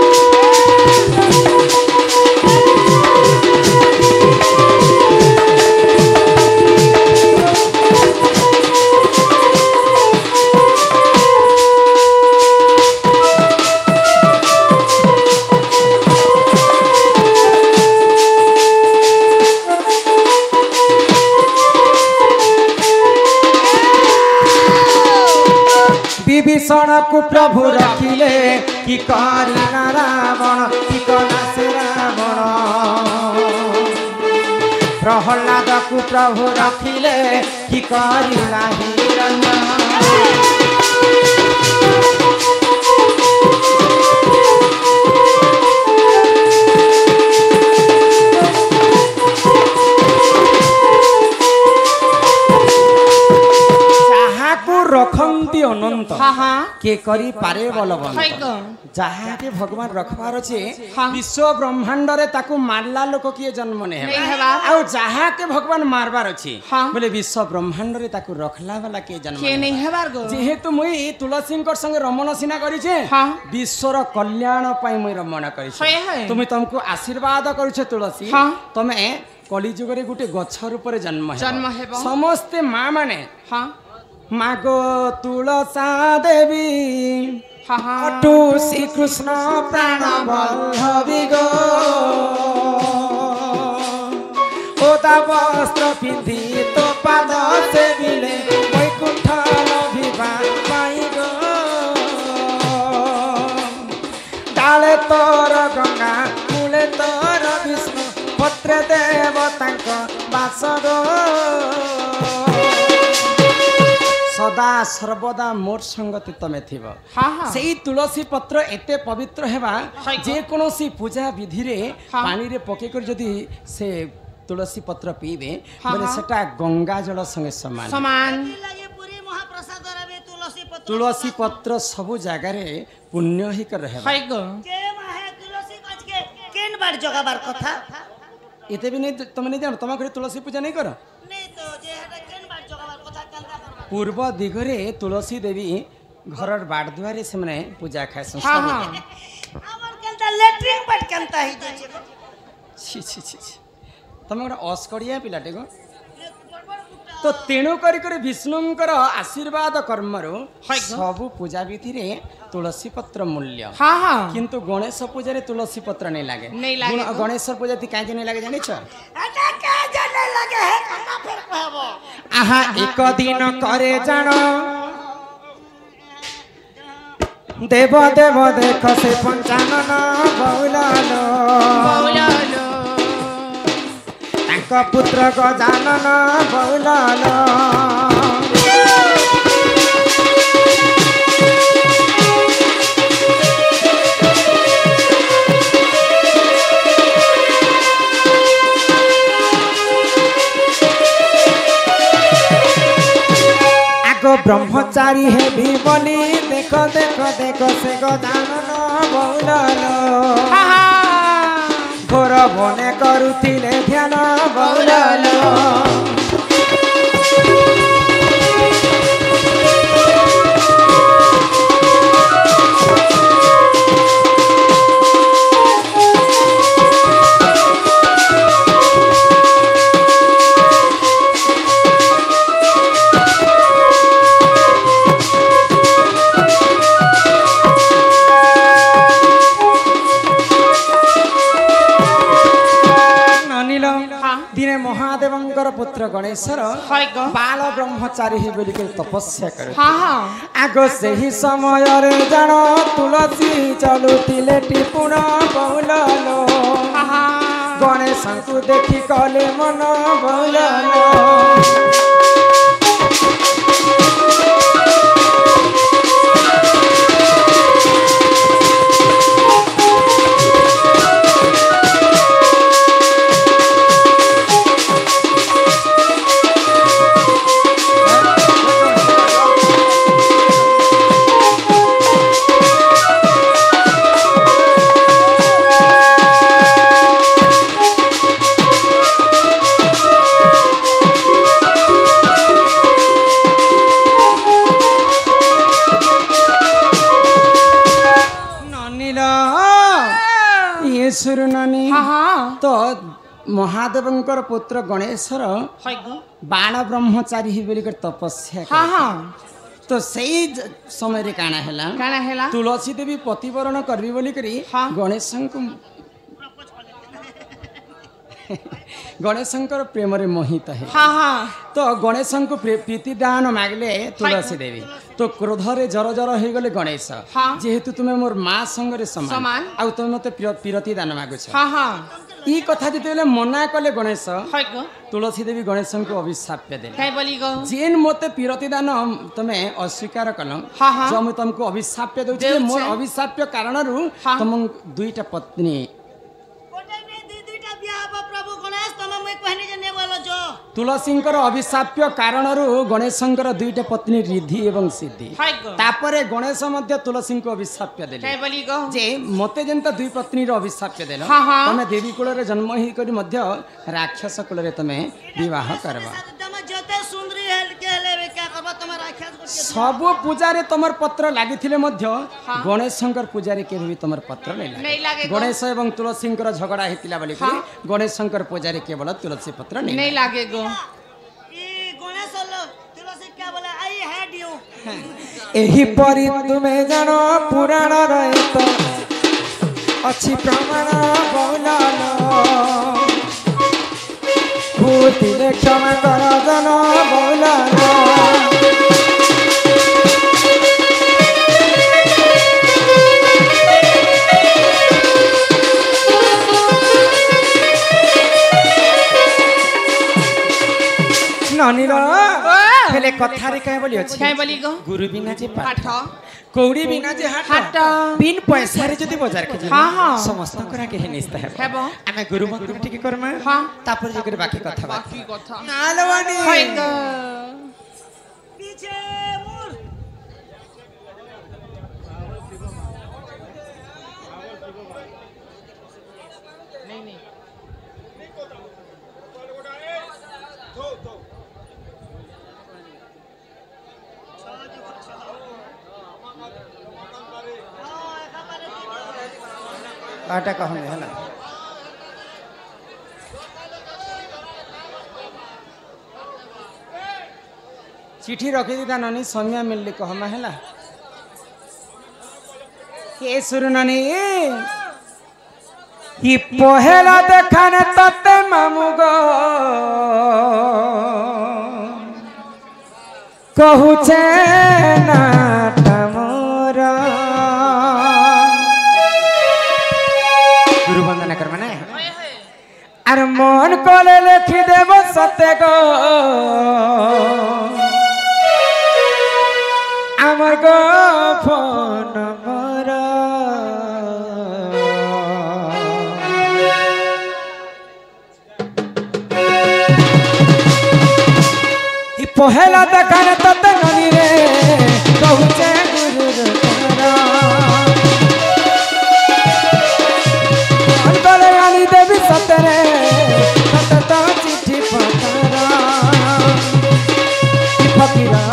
[SPEAKER 1] विभीषण को प्रभु रखिले कि करी रावण कि कना से रावण प्रहलाद को प्रभु रखिले कि करी हिरण्य रखंती अनंत के करी पारे बलवंत जहा के भगवान रखबार छे विश्व ब्रह्मांड रे ताकू मारला लोक किए जन्म ने हेबा आ जहा के भगवान मारबार छे बोले विश्व ब्रह्मांड रे ताकू रखला वाला के जन्म के नहीं हेबार गो जेहेतु मुई तुलसी कर संगे रमण सिना करी छे विश्वर कल्याण पई मुई रमण करी छे तुम तुमको आशीर्वाद करू छे तुलसी तमे कली जुग रे गुटे गछ रूप रे जन्म हेबा समस्त मां माने मागो तुलसा देवी अटू श्री कृष्ण प्राण बल्लभी गो ओदा वस्त्र पिंधि तो पाद से मिले वैकुंठ लभिबा पाई गो डाले तोर गंगा मूले तोर विष्णु पत्र देवतांक बास गो सदा सर्वदा मोर संगति तमे थिब सेही तुलसी पत्र एते पवित्र हेबा जे कोनोसी पूजा विधि रे पानी रे पके कर जदी से तुलसी पत्र पीबे बोले सेटा गंगा जल संगे समान
[SPEAKER 2] लागे पूरी महाप्रसाद रे
[SPEAKER 1] तुलसी पत्र सब जगह रे पुण्य ही कर रहेबा
[SPEAKER 2] के माहे तुलसी गछ के केन बार जगाबार कथा
[SPEAKER 1] एते भी नहीं तुम नहीं जानो तुम घर तुलसी पूजा नहीं करो
[SPEAKER 2] नहीं तो जे हटा केन बार जगाबार कथा केनका करबा
[SPEAKER 1] पूर्व दिगरे तुलसी देवी घर बाट दुआरे से मने पूजा खाए सब
[SPEAKER 2] हमर केनता लेटरिंग बट केनता ही जे
[SPEAKER 1] छी छी छी तुम गोटा अस्कड़िया पिलाटे गो
[SPEAKER 2] बड़बड़ कुटा
[SPEAKER 1] तो तेणु करी विष्णुंकर आशीर्वाद कर्मरु सबु पूजा विधि रे तुलसी पत्र मूल्य
[SPEAKER 3] हाँ हाँ
[SPEAKER 1] किंतु गणेश पूजा रे तुलसी पत्र नहीं लागे
[SPEAKER 3] नहीं लागे
[SPEAKER 1] गणेश पूजा थी काहे नहीं लागे जानि छ
[SPEAKER 2] এটা কে জানে লাগে হে কথা ফের কহব
[SPEAKER 1] आहा एक दिन करे जानो देव देव देख से पंचानन बौलालो
[SPEAKER 3] बौलालो
[SPEAKER 1] तांका पुत्र गजानन बौलालो ब्रह्मचारी है भी बोली देखो देखो देखो से गजानन बौलालो घोर बने करुथिले ध्यान बौलालो दिने महादेवंकर पुत्र गणेशर बाल ब्रह्मचारी ही बोली के तपस्या करे आग से ही समय रे जानो तुलसी चलुतिले टिपुण बौलालो गणेश को देखी कले मन बौलालो नानी तो महादेवंकर पुत्र गणेशर बाण ब्रह्मचारी ही बोली तपस्या तो सही समय रे काना हैला तुलसी देवी पतिवरण करबी बोली करी गणेश को गणेशंकर प्रेम रे मोहित है तो गणेश को प्रीति दान मागले तुलसी देवी तो क्रोध रे जर जर हो गले गणेश जेहेतु तुमे मोर माँ संगे समान आ तुम मते पीरति दान मागुछ ई कथा जते मना कले गणेश तुलसी देवी गणेश को अभिशाप देले जेन मते पीरति दान तमे अस्वीकार कल जो मैं तुमको अभिशाप दउछि मोर अभिशाप कारण रु तुम दुईटा पत्नी तुलसींकर अभिशाप्य कारण गणेशंकर दुईटा पत्नी रिद्धि एवं सिद्धि तापरे गणेश मध्य तुलसी को अभिशाप्य देले जे मते जेंता दुई पत्नी रो अभिशाप्य देलो तमे देवी कुल रे जन्म ही करी मध्य राक्षस कुल रे तमे विवाह करबा सब पूजा रे तमर पत्र लागिथिले मध्य गणेशंकर पूजा रे केबे तमर पत्र नै लागे गणेश एवं तुलसींकर झगड़ा हेतिला बोली गणेशंकर पूजा रे केवल तुलसी पत्र नै
[SPEAKER 3] लागे गो
[SPEAKER 2] ई गणेश तुलसी क्या बोला आई हैड यू
[SPEAKER 1] एही परी तुमे जानो पुराण रे तो अछि प्रमाण बौलालो भूतिले क्षमा कर जन बौलालो ननीर हेले कथारे काहे बोली अछि
[SPEAKER 3] काहे बोली गो
[SPEAKER 1] गुरु बिना जे पाठ
[SPEAKER 3] कौड़ी बिना जे हाट
[SPEAKER 1] बिन पैसा रे जदी बाजार के समस्त करा के निस्ता हेबो आमे गुरु मंत्र ठीक करमा तापर जे करे बाकी कथा नालवानी
[SPEAKER 2] पीछे मुड़
[SPEAKER 3] नहीं
[SPEAKER 1] आटा कहने है ना चिठी रखी दी नानी समय मिलली कहमा है ये सुर नानी ये पहला देखाने तते मामू गो कहूचे ना तमोरा गुरु वंदना कर माने अरे मन कोले लिखी देव सत्य गो আমার গো ফোন নম্বর ই পহেলা দেখানে ততে ননি রে কহুছে গুরু তারা অন্তরে আনি দেবী সতরে সতত চিঠি পতারা ই ফকিরা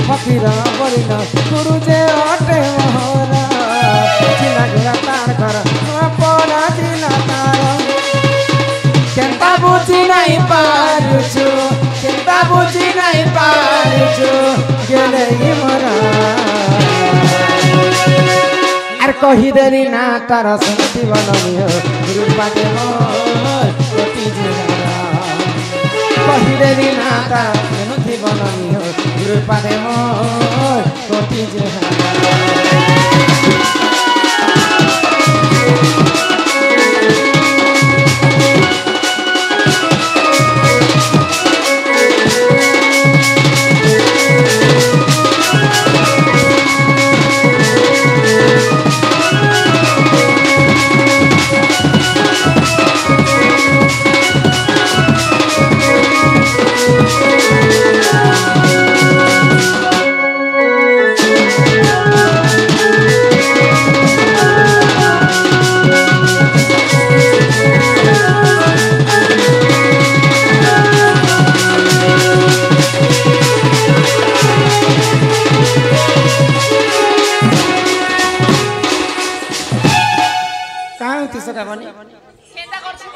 [SPEAKER 1] फकीरा बरिना गुरु जे अटे मोहरा चिना गया तार कर पड़ा चिना तार केंता बुझी नहीं पारुछु केंता बुझी नहीं पारुछु गेले मोरा आर कहि देली ना तार संति बननियो गुरु पाके मोर कोटी जरा कहि देली ना तार संति बननियो गुरु पाके मोर कोटी जरा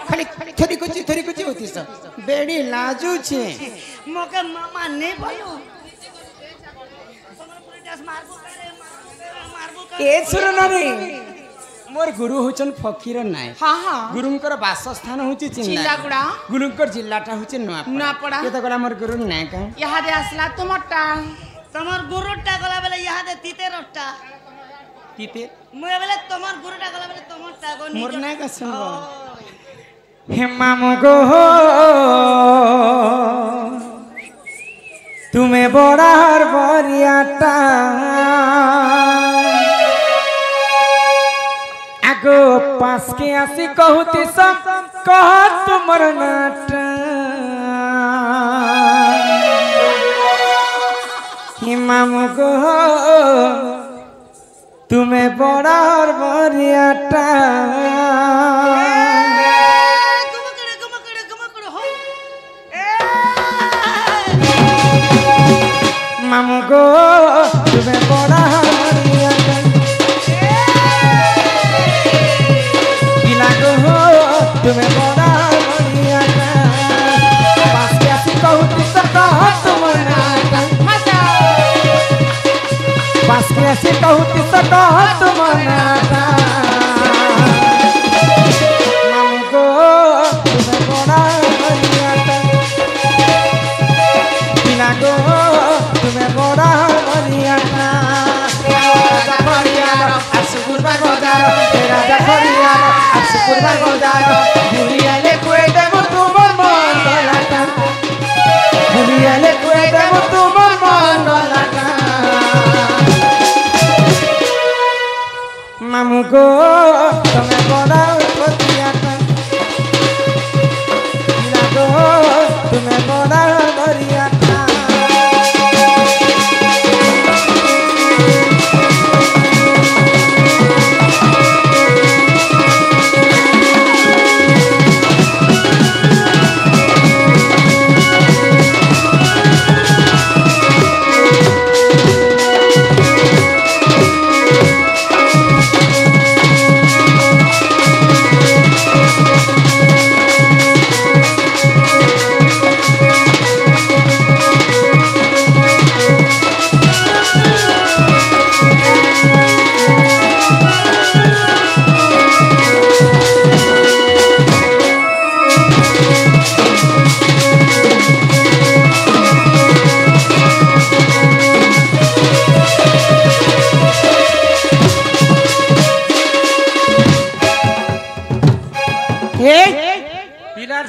[SPEAKER 1] खाली थोड़ी कुछ होती सब बेड़ी लाजू छे
[SPEAKER 2] मोके मामा नहीं बोलो
[SPEAKER 1] ए सुनो नानी मोर गुरु होचन फकीर नाय
[SPEAKER 3] हां हां
[SPEAKER 1] गुरुंकर वासस्थान होची
[SPEAKER 3] चिल्लागुड़ा
[SPEAKER 1] गुरुंकर जिल्लाटा होची
[SPEAKER 3] नुआपड़ा
[SPEAKER 1] के तो गला मोर गुरु नाय का
[SPEAKER 3] यहाँ दे असला तुमटा
[SPEAKER 2] तमर गुरुटा गला बेले यहाँ दे तीते रोटा
[SPEAKER 1] तीते
[SPEAKER 2] मुए बेले तमर गुरुटा गला बेले तमरटा गो
[SPEAKER 1] मोर नाय का सुनो हे मामू गो तुम्हें बड़ा हर बरियाटा आगो पास के आसी कहूती सब कह तुमर नाटा हे मामू गो तुम्हें बड़ा हर बरियाटा मामू गो तुम्हें बड़ा हरियाणा पिला गो तुम्हें बड़ा हरियाणा पास के आसी कहूती सब तुम्हारा पास के आसी कहूती सब तुम्हारा मामू गो तुम्हें बड़ा हरियाणा पिला गो तुम्हें बड़ा बरियाना राजा बरियाना असुकुरबा गोदारो राजा बरियाना असुकुरबा गोदारो भूलियाले कुए देबो तुमर मंडलाटा भूलियाले कुए देबो तुमर मंडलाटा मामू गो तुम्हें बड़ा बरियाना पिला गो तुम्हें बड़ा बरियाना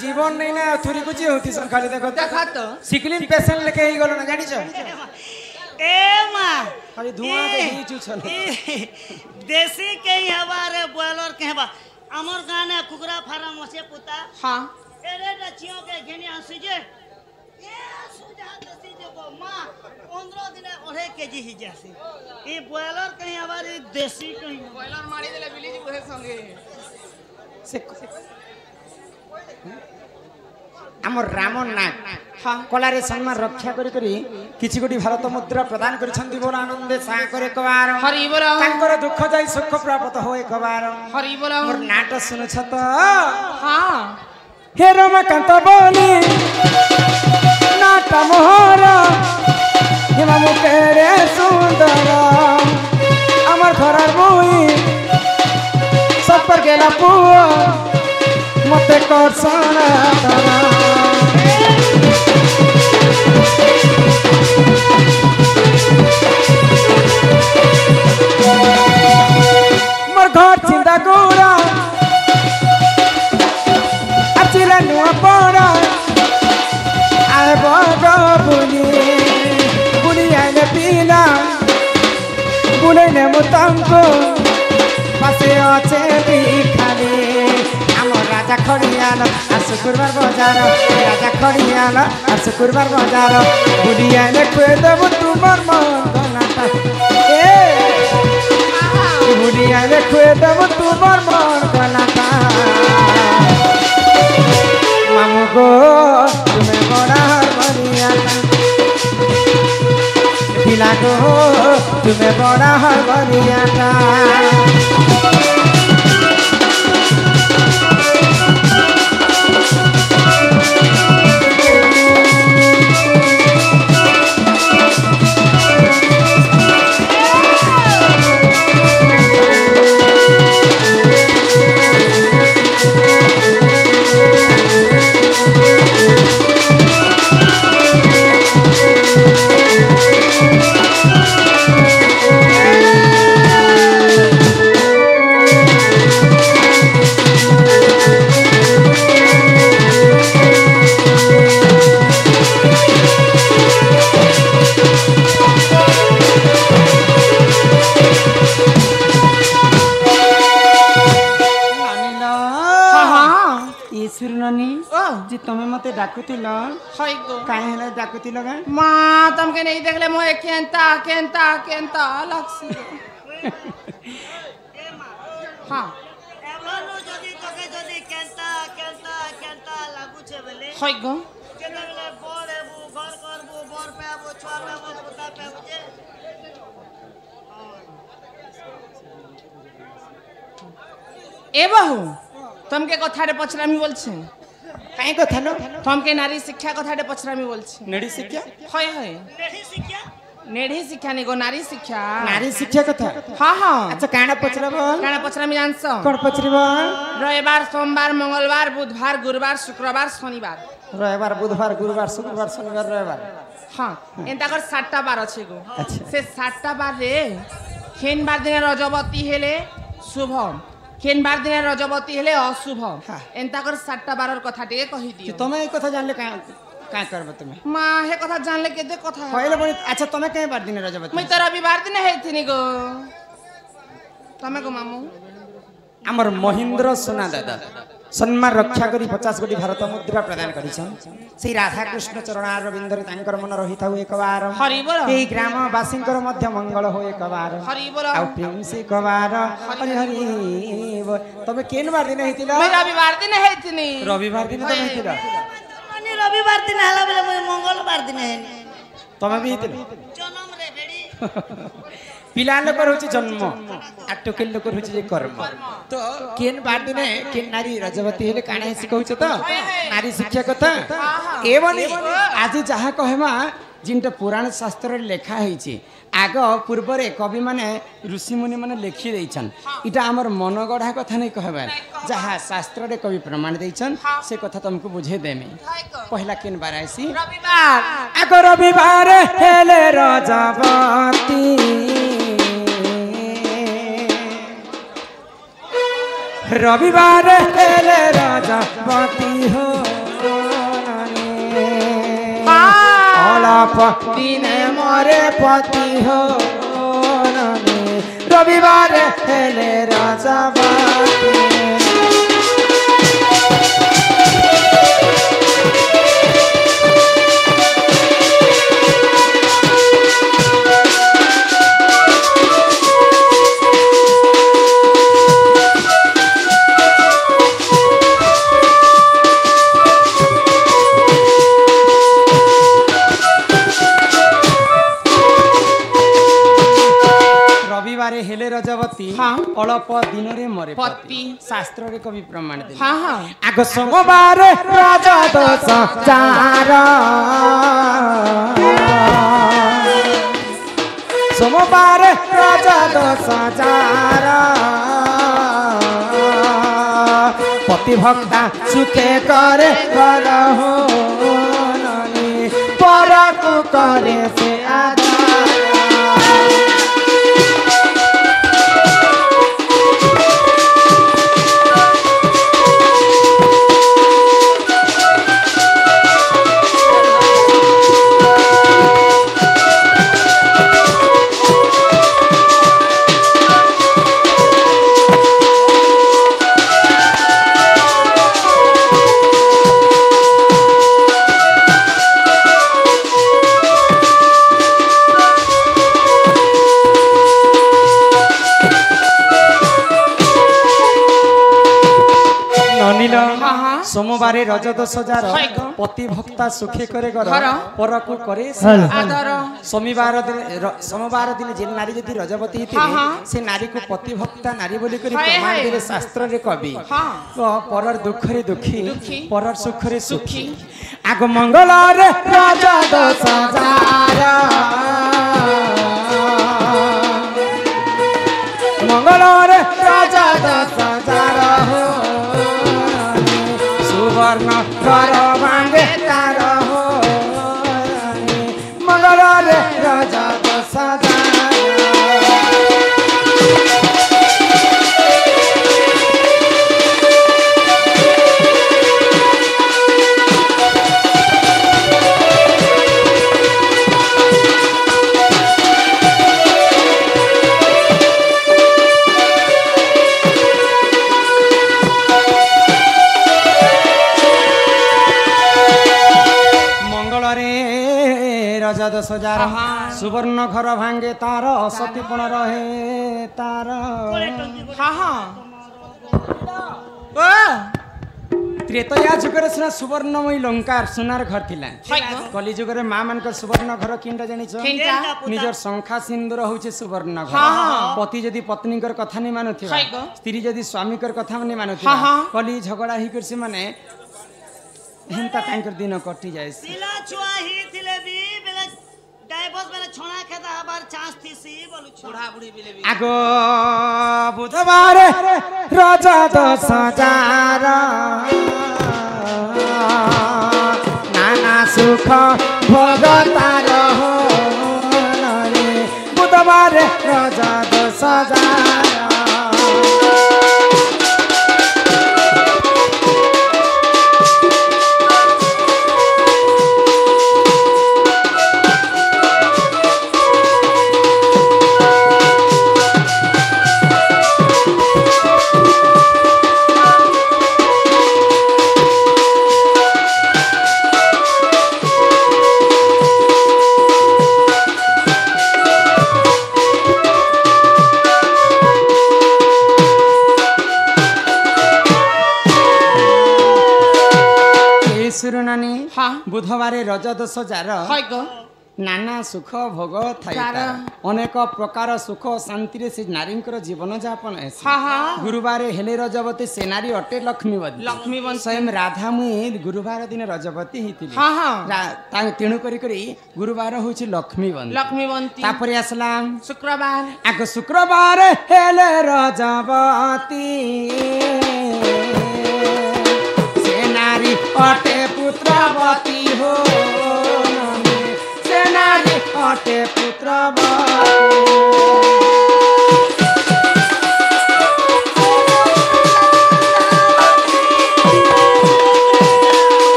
[SPEAKER 1] जीवन नहीं ना थोड़ी कुछ होती सन खाली देखो
[SPEAKER 3] देखा तो
[SPEAKER 1] सिकलिन पेशेंट लेके ही गलो ना जानी छ
[SPEAKER 2] ए माँ
[SPEAKER 1] खाली धुआं के ही चुछन
[SPEAKER 2] देसी के ही हवारे बॉयलर के हवा अमर गाने कुकरा फार्म से पुता
[SPEAKER 3] हाँ
[SPEAKER 2] एरे रचियों के घेनी हंसी जे ये सुजा देसी जे को माँ 15 दिन ओढ़े केजी ही जैसे ये बॉयलर कहीं हमारी देसी कहीं
[SPEAKER 3] बॉयलर मारी देले बिली जी उहे संगे
[SPEAKER 1] से आमर रामन नाग हाँ कलारे सम्मान रक्षा करी किछि गोटी भारत मुद्रा प्रदान करिसंती बोल आनंदे साकर एक बार
[SPEAKER 3] हरि बोल
[SPEAKER 1] तांकर दुख जाई सुख प्राप्त हो एक बार
[SPEAKER 3] हरि बोल
[SPEAKER 1] मोर नाट सुनु छ त
[SPEAKER 3] हाँ
[SPEAKER 1] हे रमाकांत बोली नाट मोहर हे मामु केरे सुंदर अमर घरर बुई सब पर गेला पुआ मते करसन तरा मोर घर चिंता गोरा अचिला नुआ पड़ा आए बगा बुली बुली आने पीला बुले ने मुतंको पासे आचे भी खाली राजा खड़ियाल और शुक्रवार बाजार राजा खड़ियाल और शुक्रवार बाजार बुढ़िया ने खुए देव तुम्हार मन गलाता ए बुढ़िया ने खुए देव तुम्हार मन गलाता मामू को तुम्हें बड़ा हरमनिया दिला को तुम्हें बड़ा हरमनिया जी तुम्हें मते डाकुतिल
[SPEAKER 3] हई गो
[SPEAKER 1] काहे हेला डाकुतिल गा
[SPEAKER 3] माँ तुमके नहीं देखले मोए केंता केंता केंता लगसी हाँ
[SPEAKER 2] एवनो जदी तके जदी केंता केंता केंता लागु छे बेले
[SPEAKER 3] हई गो
[SPEAKER 2] केना बेले बड़े बु घर करबु बर पे आबो छुआ पे आबो पुता पे आबो जे
[SPEAKER 3] ए बहू तुमके कथारे पछरामी बोलछे
[SPEAKER 1] काहे कथा न
[SPEAKER 3] तुमके नारी शिक्षा कथारे पछरामी बोलछे
[SPEAKER 1] नेड़ी शिक्षा
[SPEAKER 3] हय हय
[SPEAKER 2] नेही शिक्षा
[SPEAKER 3] नेढ़ी शिक्षा नहीं गो नारी शिक्षा
[SPEAKER 1] नारी शिक्षा कथा
[SPEAKER 3] हाँ हाँ
[SPEAKER 1] अच्छा काना पचरब
[SPEAKER 3] काना पछरामी जानस
[SPEAKER 1] कोन पचरब
[SPEAKER 3] रविवार सोमवार मंगलवार बुधवार गुरुवार शुक्रवार शनिवार
[SPEAKER 1] रविवार बुधवार गुरुवार शुक्रवार शनिवार रविवार
[SPEAKER 3] हाँ एंता कर 7टा बार अछि गो
[SPEAKER 1] अच्छा
[SPEAKER 3] से 7टा बार रे केन बार दिन रजवती हेले शुभ केन बार दिन रजवती हेले अशुभ एंता कर 7टा बारर कथा टे कहि दियो
[SPEAKER 1] तुम ए कथा जानले का करब तुमे
[SPEAKER 3] मां हे कथा जानले के दे कथा
[SPEAKER 1] होइले बनी अच्छा तुमे के बार दिन रजवती
[SPEAKER 3] मैं तो रविवार दिन हेथिनी गो तमे को मामू
[SPEAKER 1] हमर महेंद्र सोना दादा सम्मान रक्षा करी 50 कोटी भारत मुद्रा प्रदान करिछन से राधा कृष्ण चरणार रविंद्र तांकर मन रहिताउ एक बार
[SPEAKER 3] हरि बोल
[SPEAKER 1] ए ग्राम वासिंकर मध्य मंगल हो एक बार
[SPEAKER 3] हरि बोल
[SPEAKER 1] आ प्रेम से एक बार हरि हरि बोल तबे केन बार दिन हेतिला
[SPEAKER 3] मैं रविवार दिन हेथिनी
[SPEAKER 1] रविवार दिन तबे हेतिला
[SPEAKER 2] माने रविवार दिन हला बेले मैं मंगलवार दिन है
[SPEAKER 1] तबे भी हेतिला
[SPEAKER 2] जन्म रे भेड़ी
[SPEAKER 1] पिला लोकर होची जन्म आ टोकेल लोकर होची जे कर्म तो केन बार दिने केन नारी रजवती हेले काणे सिखौछ त नारी शिक्षा कथा एवनी आज जहा कहमा जिनटा पुराण शास्त्र लेखा हेछि आग पूर्व रे कवि माने ऋषि मुनि माने लिखि दैछन इटा हमर मन गढ़ा कथा नै कहबा जहा शास्त्र रे कवि प्रमाण दैछन से कथा तुमको बुझे देमे पहला केन बार आसी
[SPEAKER 3] रविवार
[SPEAKER 1] आग रविवार हेले रजवती रविवार हेले रजवती हो অল্প দিনে মরে পতি হরণী রবিবারে হেলে রজবতী हेले रजवती अल्प दिन रे मरे पति शास्त्र रे कवि प्रमाण दे आग सोमवार राजा दोष चार सोमवार राजा दोष चार पति भक्ता सुखे करे कर हो पर को करे से आधार सोमवार रज दश जार पति भक्ता सुखे करे घर पर को करे सोमवार दिन जे नारी यदि रजवती से नारी को पति भक्ता नारी बोली करी प्रमाण देले शास्त्र रे कवि परर दुख रे दुखी परर सुख रे सुखी आग मंगल रे रज दश जार मंगल रे रज दश जार सुवर्ण कर भांगे तार हो मंगल रे राजा दश दश जार सुवर्ण घर भांगे तार सतीपण रहे तार त्रेतया जुगर सिना सुवर्णमयी लंकार सोनार घर थिला कली जुगर मां मान सुवर्ण घर किंडा जानिछ निजर शंखा सिंदूर होचे सुवर्ण घर पति जदि पत्नी कर कथा नै मानुथिबा स्त्री जदि स्वामी कर कथा नै मानुथिबा कली झगड़ा ही कर से माने हेंता तांकर दिन कटि जाय
[SPEAKER 2] सिला छुआ ही थिले बी बेला डाइवोर्स बेला छोना खेता हबार चांस थी सी बोलु छोड़ा बुढ़ी बिले बी
[SPEAKER 1] आगो बुधवार राजा दश जार नाना सुख भोगतार हो बुधवार राजा दश जार बुधवार रज दश जार नाना सुख भोग थाई अनेक प्रकार सुख शांति रे से नारी जीवन यापन गुरुवार हेले रजवती से नारी अटे लक्ष्मीवती स्वयं राधा मुई गुरुवार दिन रजवती तेणु करी गुरुवार होची लक्ष्मीवंती तापर आसलाम शुक्रवार आग शुक्रवार हेले रजवती से नारी अटे पुत्रवती हो से नारी अटे पुत्रवती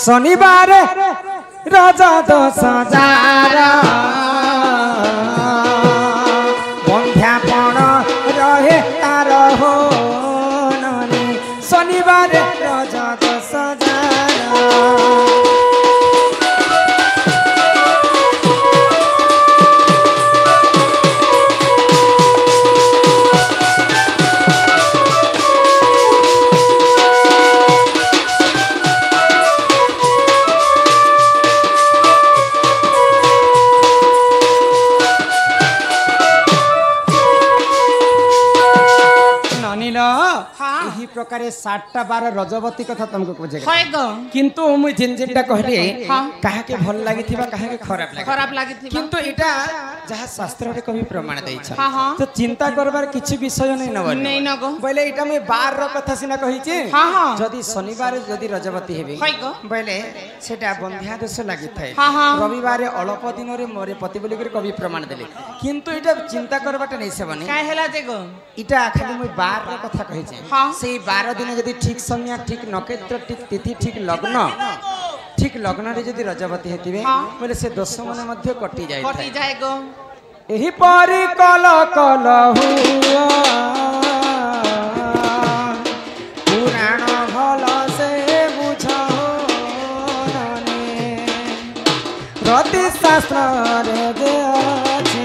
[SPEAKER 1] শনিবার রজত সজার বন্ধ্যাপণ রহে তার হোনরে শনিবার রজত সজার ଏହି ପ୍ରକାର 7ଟା 12 ରଜବତୀ କଥା ତମକୁ ବୁଝେଇ କିନ୍ତୁ ମୁଁ ଯେନ୍ଟା କହିଲି କାହାକେ ଭଲ ଲାଗିଥିବା କାହାକେ ଖରାପ ଲାଗିଥିବା କିନ୍ତୁ ଏଟା ଯାହା ଶାସ୍ତ୍ରରେ କବି ପ୍ରମାଣ ଦେଇଛ ତ ଚିନ୍ତା କରବାର କିଛି ବିଷୟ ନାହିଁ ନବ ବୋଇଲେ ଏଟା ମୁଁ 12 ର କଥା ସିନା କହିଛି ଯଦି ଶନିବାର ଯଦି ରଜବତୀ ହେବେ ବୋଇଲେ ସେଟା ବନ୍ଧ୍ୟା ଦୋଷ ଲାଗିଥାଏ ରବିବାର ଅଳପ ଦିନରେ ମରେ ପତି ବୋଲି କବି ପ୍ରମାଣ ଦେଲେ କିନ୍ତୁ ଏଟା ଚିନ୍ତା କରବାଟା ନେଇ ସେବନି କାहे ହେଲା ଯେ গো ଏଟା ଖାଲି ମୁଁ 12 ର କଥା କହିଛି সেই 12 দিনে যদি ঠিক সময় ঠিক নক্ষত্র ঠিক তিথি ঠিক লগ্ন ঠিক লগ্নরে যদি রজবতী হেতিবে বলে সে দোষ মানে মধ্য কটি যায় গো এহি পরি কল কল হুয়া পুরাণ ভাল সে বুঝ রতি শাস্ত্র রে দে আছে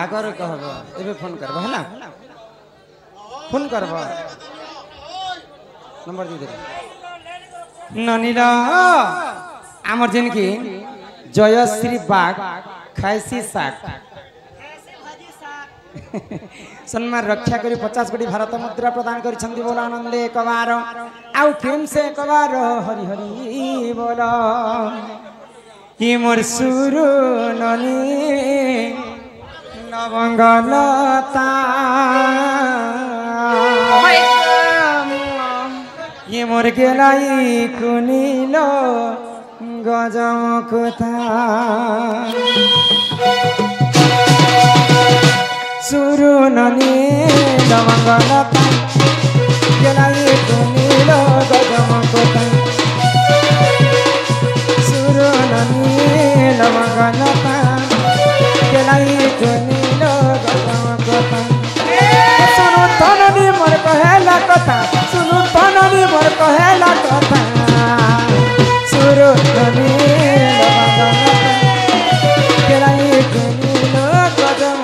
[SPEAKER 1] आगर कहब एबे फोन करब है ना फोन करब नंबर दे दे ननीला आमर जेन की जयश्री बाग खाइसी साग सम्मान रक्षा करी 50 कोटी भारत मुद्रा प्रदान करी छंदी बोला आनंदे कबार आउ प्रेम से कबार हरि हरि बोला ई मोर सुरु ननी लवंगलता ये मोर गेलाई कुनीलो गजमुखता सुरु ननी लवंगलता गेलाई कुनीलो गजमुखता सुरु ननी लवंगलता गेलाई कुनीलो सुनु तननी मोर कहेला कथा सुनु तननी मोर कहेला कथा सुरु तनी केलाई कुनीलो कदम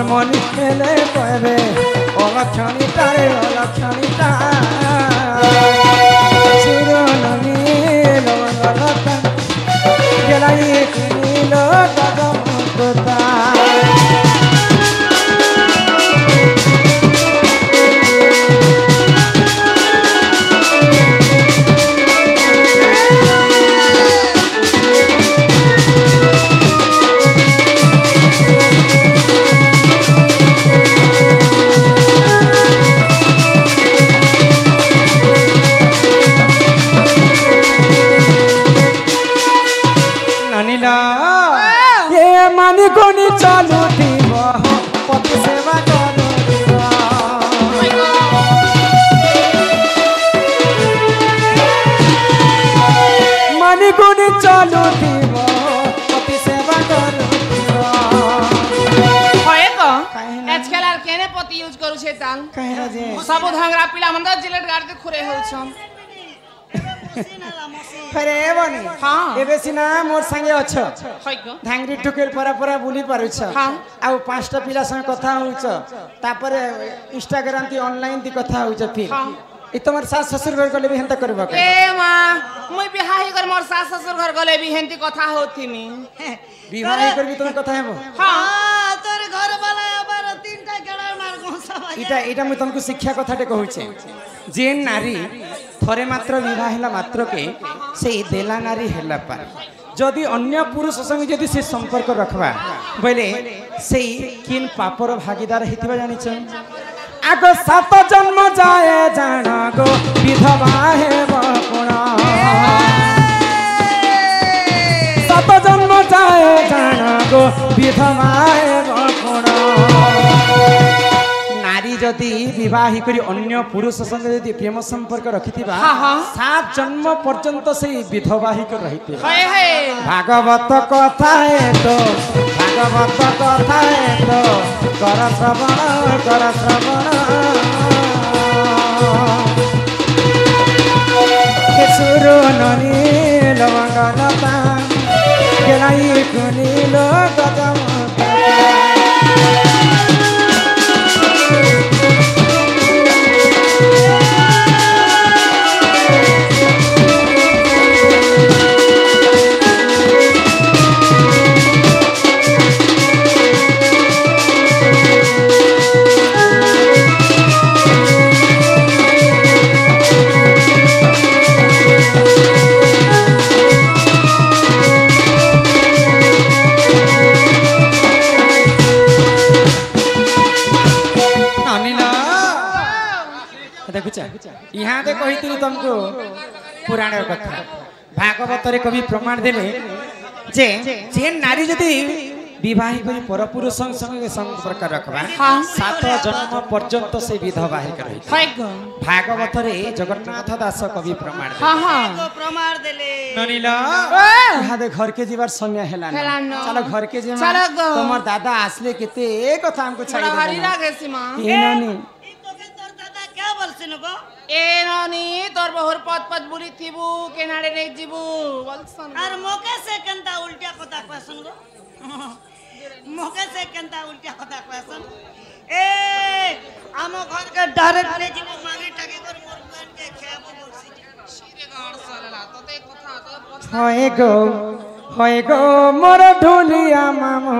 [SPEAKER 1] मनी खेले पवे अलक्षणी तारे अलक्षणी ता सुरो नमी लवंगलता गेलाई कुनीलो गजमुखता जे
[SPEAKER 3] सब धांगरा पिला मन जिलेट गाड़ी खुरे होछन
[SPEAKER 1] फेरे एबनी
[SPEAKER 3] हाँ।
[SPEAKER 1] एबे सिना मोर संगे अछ
[SPEAKER 3] है को
[SPEAKER 1] धांगरी टुकेल परा परा बुली पारुछ
[SPEAKER 3] हाँ।
[SPEAKER 1] आ पांचटा पिला संगे कथा होउछ तापरे इंस्टाग्राम ती ऑनलाइन ती कथा होउछ फिर
[SPEAKER 3] हाँ।
[SPEAKER 1] ई तमर सास ससुर घर गले भी हेंता करबा के
[SPEAKER 3] ए मां मुई बिहार कर मोर सास ससुर घर गले भी हेंती कथा होथिनी
[SPEAKER 1] विवाह कर भी तुम कथा हेबो
[SPEAKER 3] हां
[SPEAKER 2] तोर घर वाला अबार तीनटा गड़ा मार गोसा
[SPEAKER 1] इटा इटा मु तुमको शिक्षा कथाटे कहूचे जेन नारी थरे मात्र विवाह हैला मात्र के से देला नारी हैला पर जदि अन्य पुरुष संग जदि से संपर्क रखबा बोले से किन पापर भागीदार हेतिबा जानिछ आगो सात जन्म जाए जान गो विधवा हेबो कोण सात जन्म जाए जान गो विधवा हेबो कोण नारी जदि विवाह करी अन्य पुरुष संग जदि प्रेम संपर्क रखिथिबा
[SPEAKER 3] हाँ, हाँ।
[SPEAKER 1] 7 जन्म पर्यंत से विधवाहिक रहिते
[SPEAKER 3] है है
[SPEAKER 1] भागवत कथा है तो भागवत कथा है तो कर श्रवण सुरु ननी लवंगलता केलाई कुनीलो गजम यहाँ दे कही तुमको पुराण कथा भागवत रे कवि प्रमाण देले जे जे नारी जदि विवाह करी परपुरुष संग संपर्क रखबा
[SPEAKER 3] हाँ।
[SPEAKER 1] 7 जन्म पर्यंत से विधवा है रही
[SPEAKER 3] है को
[SPEAKER 1] भागवत रे जगन्नाथ दास कवि प्रमाण
[SPEAKER 3] हां हां
[SPEAKER 2] प्रमाण देले
[SPEAKER 1] ननीला यहाँ दे घर के जीवार समय हेला
[SPEAKER 3] हेला न।
[SPEAKER 1] चलो घर के जीवा
[SPEAKER 3] चलो गो।
[SPEAKER 1] तमर दादा आसले केते कथा हमको
[SPEAKER 3] थोड़ा
[SPEAKER 1] छाड़ी
[SPEAKER 3] भारी
[SPEAKER 1] देना
[SPEAKER 3] लागे सीमा
[SPEAKER 1] ए ननी
[SPEAKER 2] ई तोके तोर दादा क्या बोलसिन गो
[SPEAKER 3] ए नानी तोर बहुर पद पद बुली थिबू केनाडे नै जिबू बोलसन
[SPEAKER 2] और मोके से कंता उल्टा कथा क्वेश्चन गो मोके से कंता उल्टा कथा क्वेश्चन ए आमो घर के डायरेक्ट ले जीवो मांगी टाके कर मोर बहन के खेबो बोलसी
[SPEAKER 3] सिरे गाड़ साला तते कथा तो
[SPEAKER 1] होय गो मोर ढोलिया मामो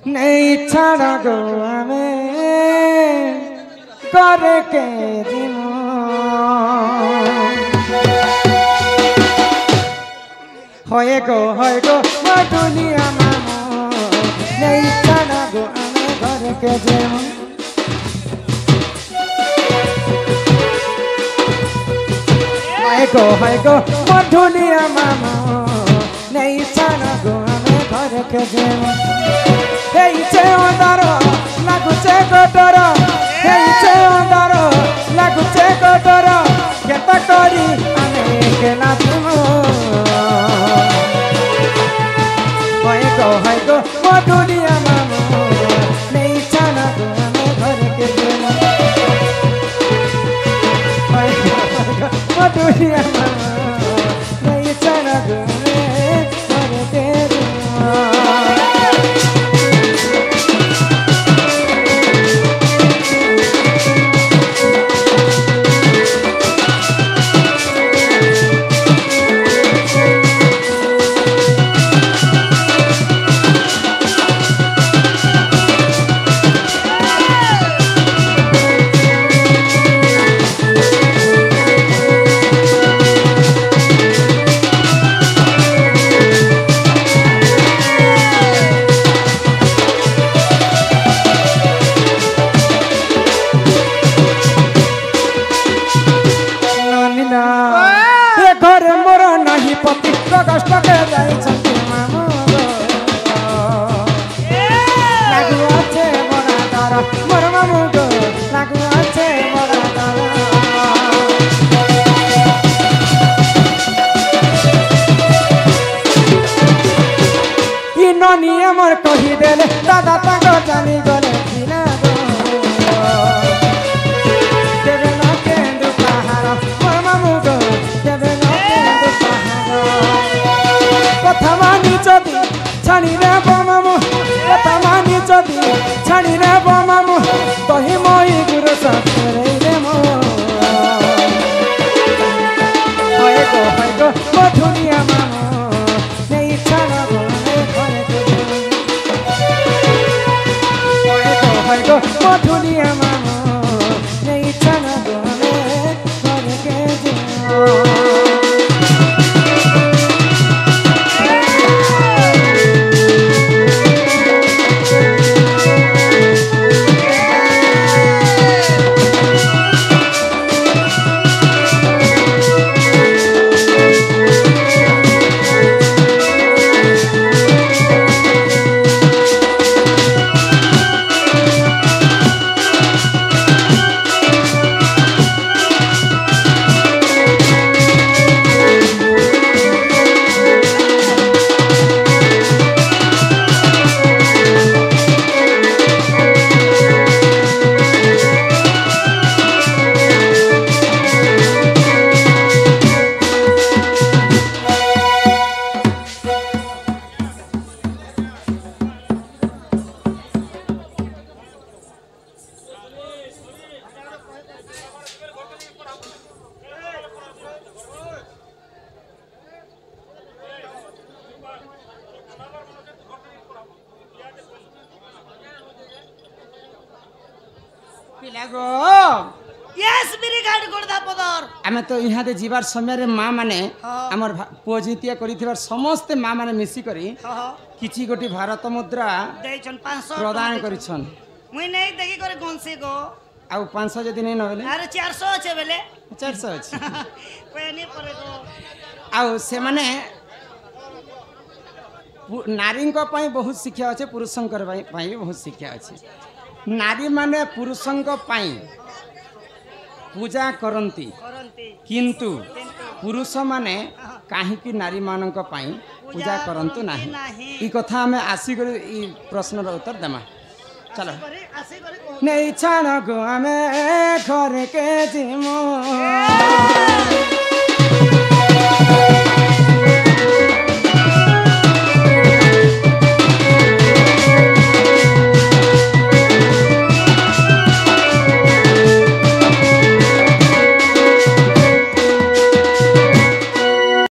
[SPEAKER 1] नहीं छाड़ा गो हमें करे के दिमो होय गो मोर ढोलिया मामो नहीं छाड़ा गो हमें करे के दिमो होय गो मोर ढोलिया मामो नहीं छाड़ा गो हमें करे के दिमो हेइचे अंधारो लागुचे गोडरो हेइचे अंधारो लागुचे गोडरो केता करी आने केला तुमो होय गो मधुलिया मामो नहीं छाना गो हमें घर के दिनो होय गो मधुलिया मामो नहीं छाना गो हमें घर के दिनो ननी मोर कहीदेले दादा तांग जानी गले बिना गो देवे न केंदु पहाड़ मोर मामू गो देवे न केंदु पहाड़ कथा मानी जदी छानी रे मामू कथा मानी जदी छानी रे मामू तही मोई गुरु ससुरे रे मो होय गो मधुनिया मामू नहीं छाना गो go मधुनिया मामू नहीं छाना गोले घर के जाओ
[SPEAKER 2] यस मेरी गाड़ी गोड़दा पदर
[SPEAKER 1] आमे तो यहाँ दे जीवार समय रे माँ माने हमर पुओ जीतिया करिथिबार समस्त माँ माने मिसी करी किछि गोटी भारत मुद्रा
[SPEAKER 2] देछन 500
[SPEAKER 1] प्रदान करिछन
[SPEAKER 2] मुई नहीं देखि करे गंसी गो
[SPEAKER 1] आउ 500 जदी नै नबेले
[SPEAKER 2] अरे 400 अछि बेले
[SPEAKER 1] 400 अछि
[SPEAKER 2] कोई नहीं परे गो
[SPEAKER 1] आउ से माने नारी को पई बहुत शिक्षा अछि पुरुषंकर पई बहुत शिक्षा अछि नारी माने पुरुषंक पई पूजा करंती किंतु पुरुष माने काहे कि नारी मानक पई पूजा करंतु नाही ई कथा हमें आसी कर ई प्रश्न रो उत्तर देमा चलो नहीं छान गो हमें घर के जिमो